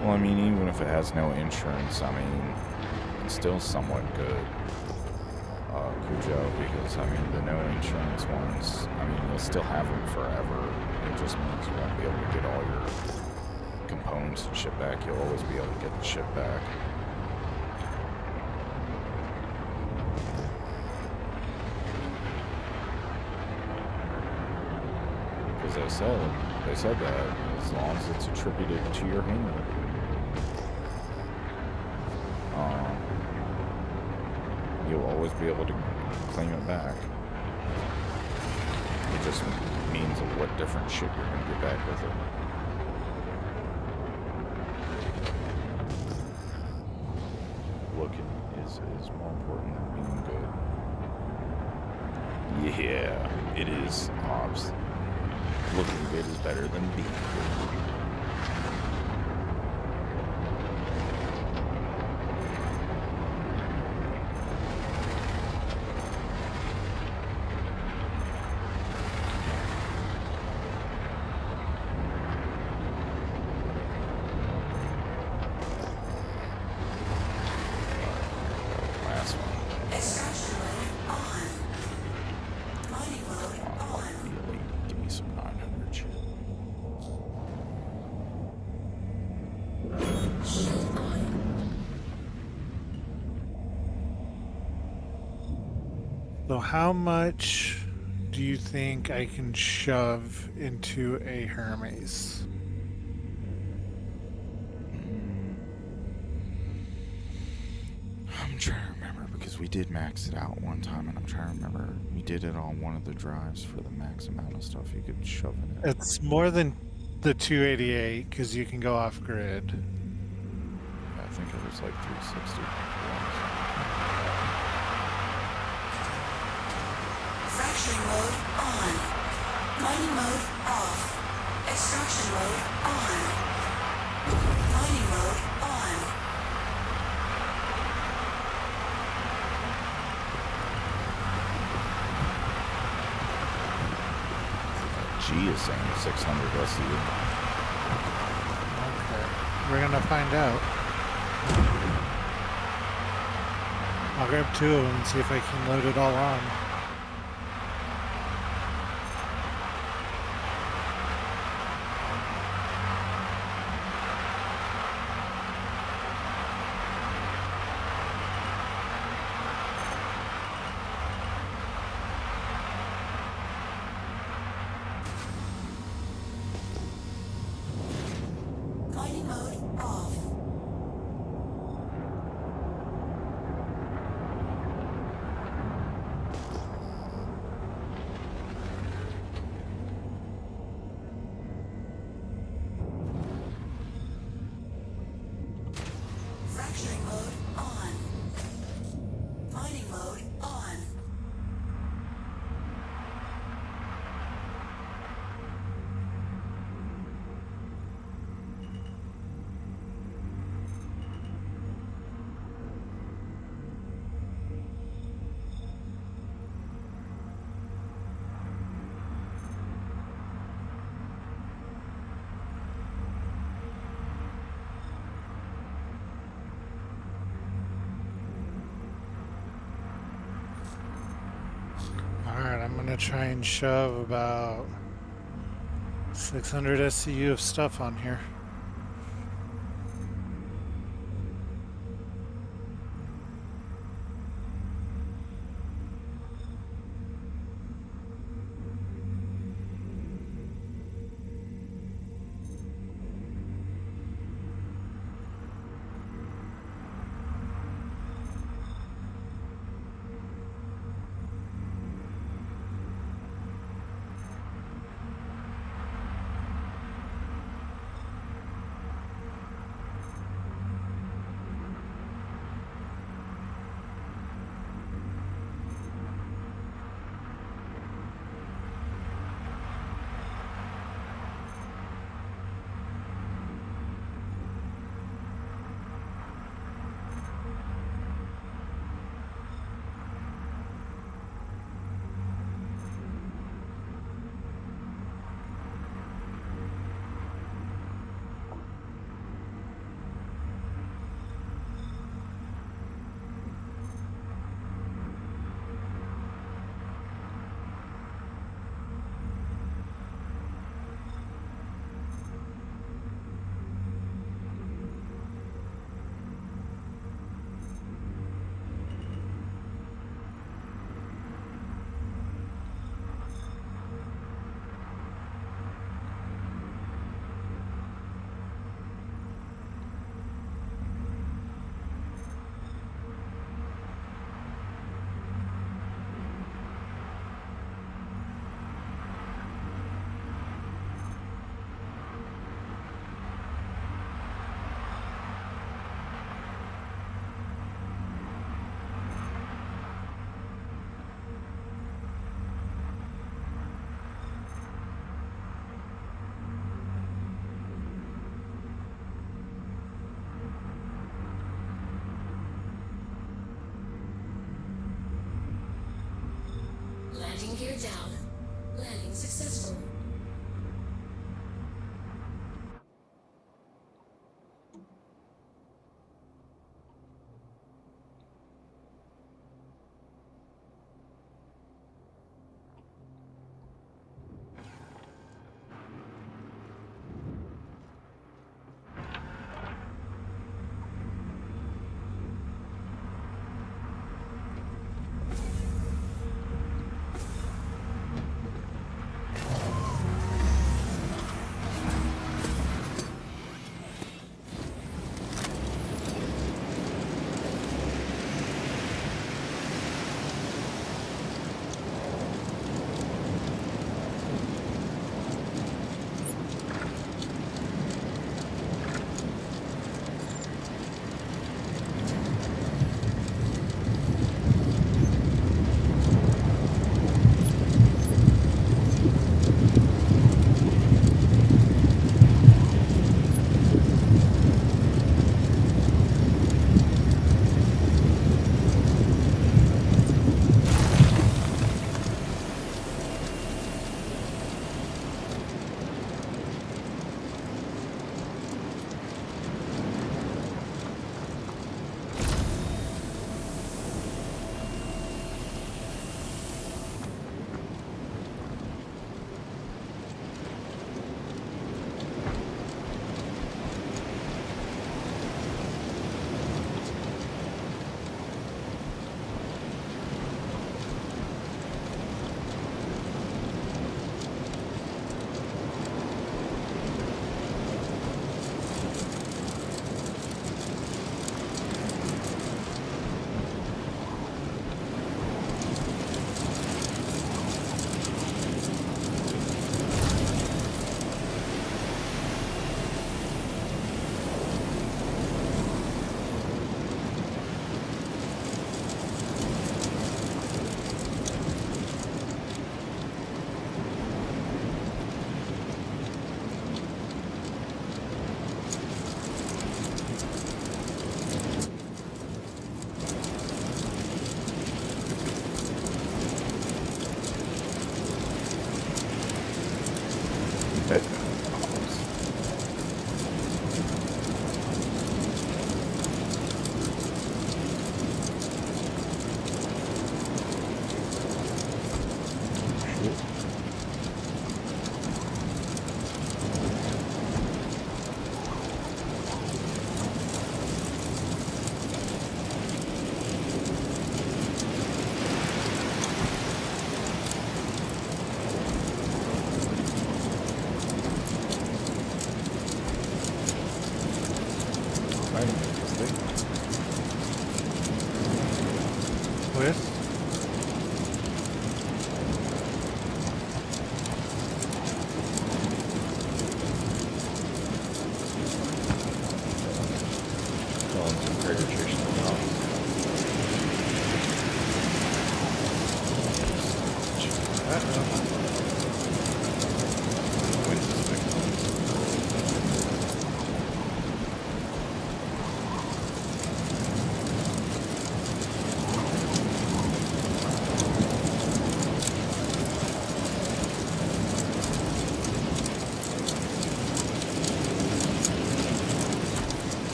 Well, I mean, even if it has no insurance, I mean, it's still somewhat good, Cujo, because, I mean, the no insurance ones, I mean, you'll still have them forever. It just means you won't be able to get all your components and shit back. You'll always be able to get the shit back. Because they said that as long as it's attributed to your hangar, you'll always be able to claim it back. It just means of what different shit you're going to get back with it. Looking is more important than being good. Yeah, it is, Hobbs. Looking good is better than being good. Last one. Extraction mode on. Mining mode on. Really, give me some 900 shit. Shield on. So how much do you think I can shove into a Hermes? I'm trying to remember, because we did max it out one time, and I'm trying to remember, we did it on one of the drives for the max amount of stuff you could shove in it. It's more than the 288 because you can go off grid. I think it was like 360. Fracturing mode on. Mining mode off. Extraction mode on. Mining mode on. G is saying 600 SU. Okay. We're gonna find out. I'll grab two of them and see if I can load it all on. Mining mode off. Fracturing mode on. Mining mode on. Alright, I'm gonna try and shove about 600 SCU of stuff on here. Landing gear down. Landing successful.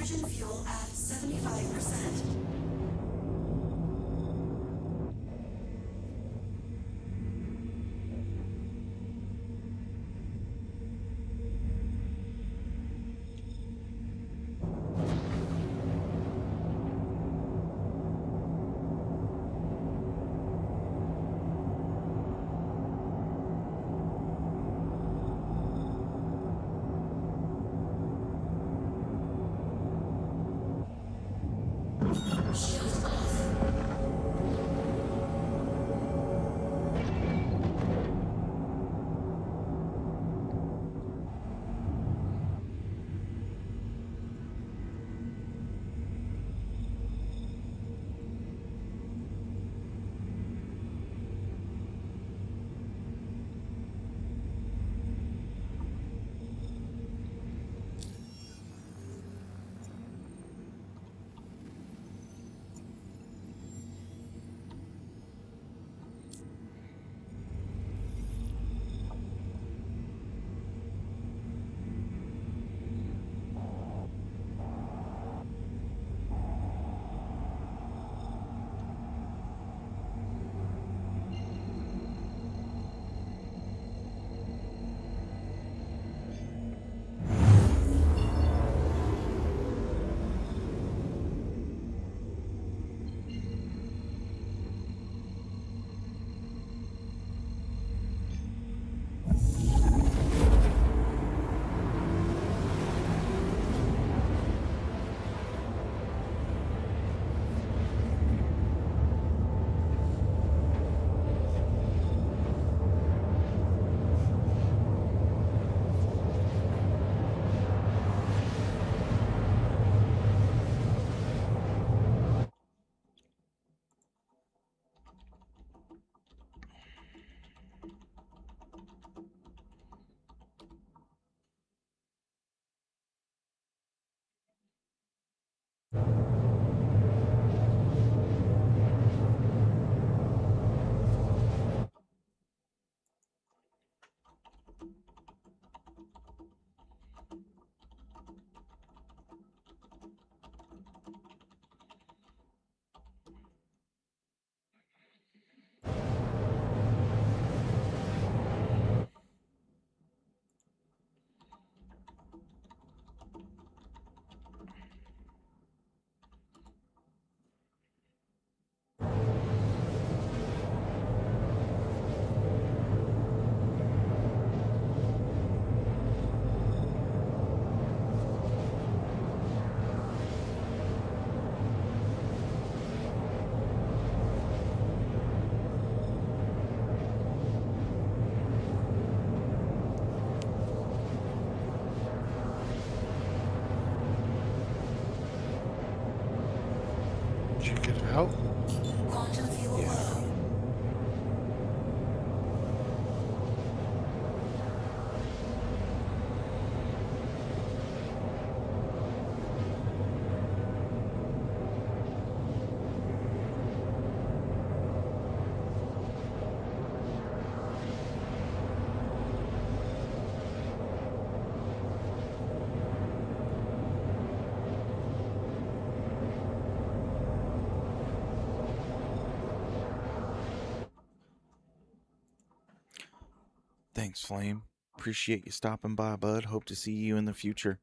Hydrogen fuel at 75%. Did you get out? Quantum fuel Yeah, I low. got it. Thanks, Flame. Appreciate you stopping by, bud. Hope to see you in the future.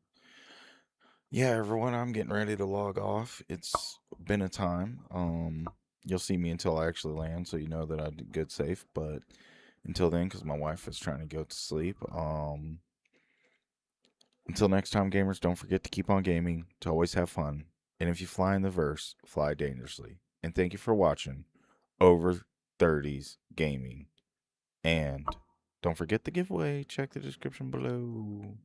Yeah, everyone, I'm getting ready to log off. It's been a time. You'll see me until I actually land, so you know that I did good safe. But until then, because my wife is trying to go to sleep. Until next time, gamers, don't forget to keep on gaming, to always have fun. And if you fly in the verse, fly dangerously. And thank you for watching Over 30s Gaming. And don't forget the giveaway. Check the description below.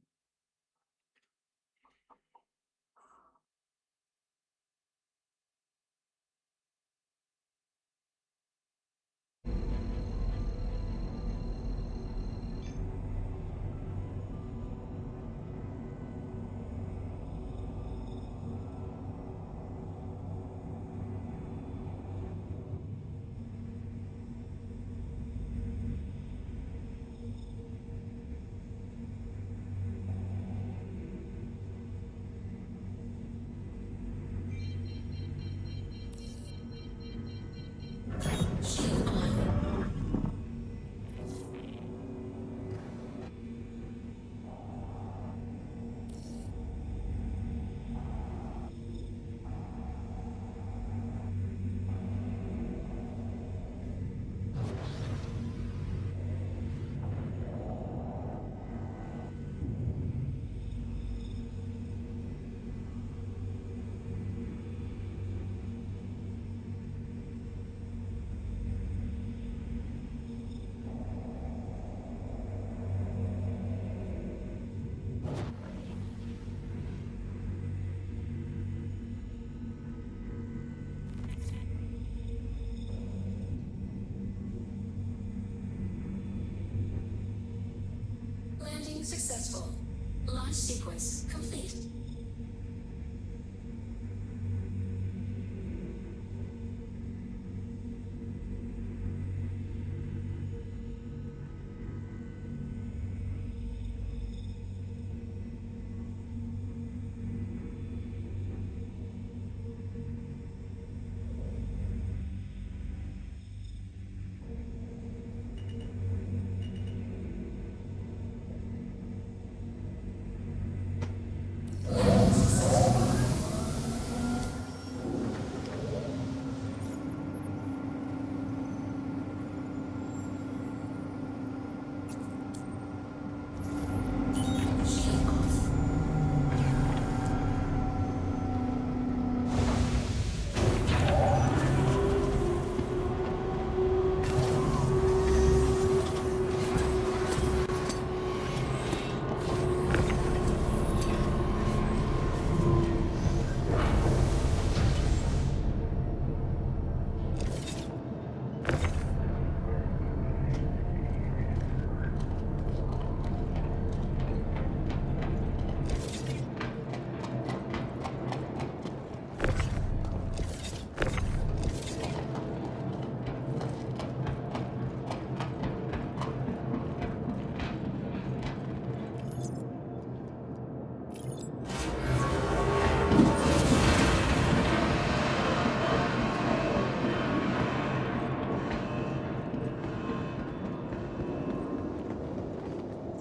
sequence complete.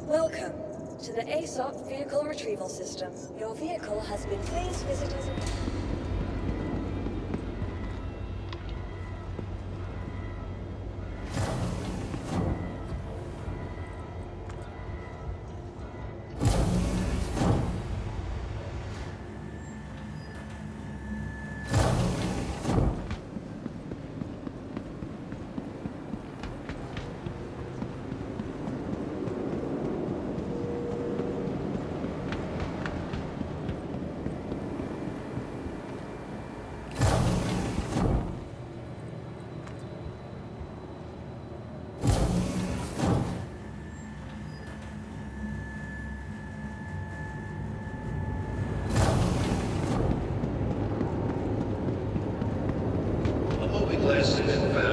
Welcome to the ASOP Vehicle Retrieval System. Your vehicle has been please visit us again. A moving glass has been found.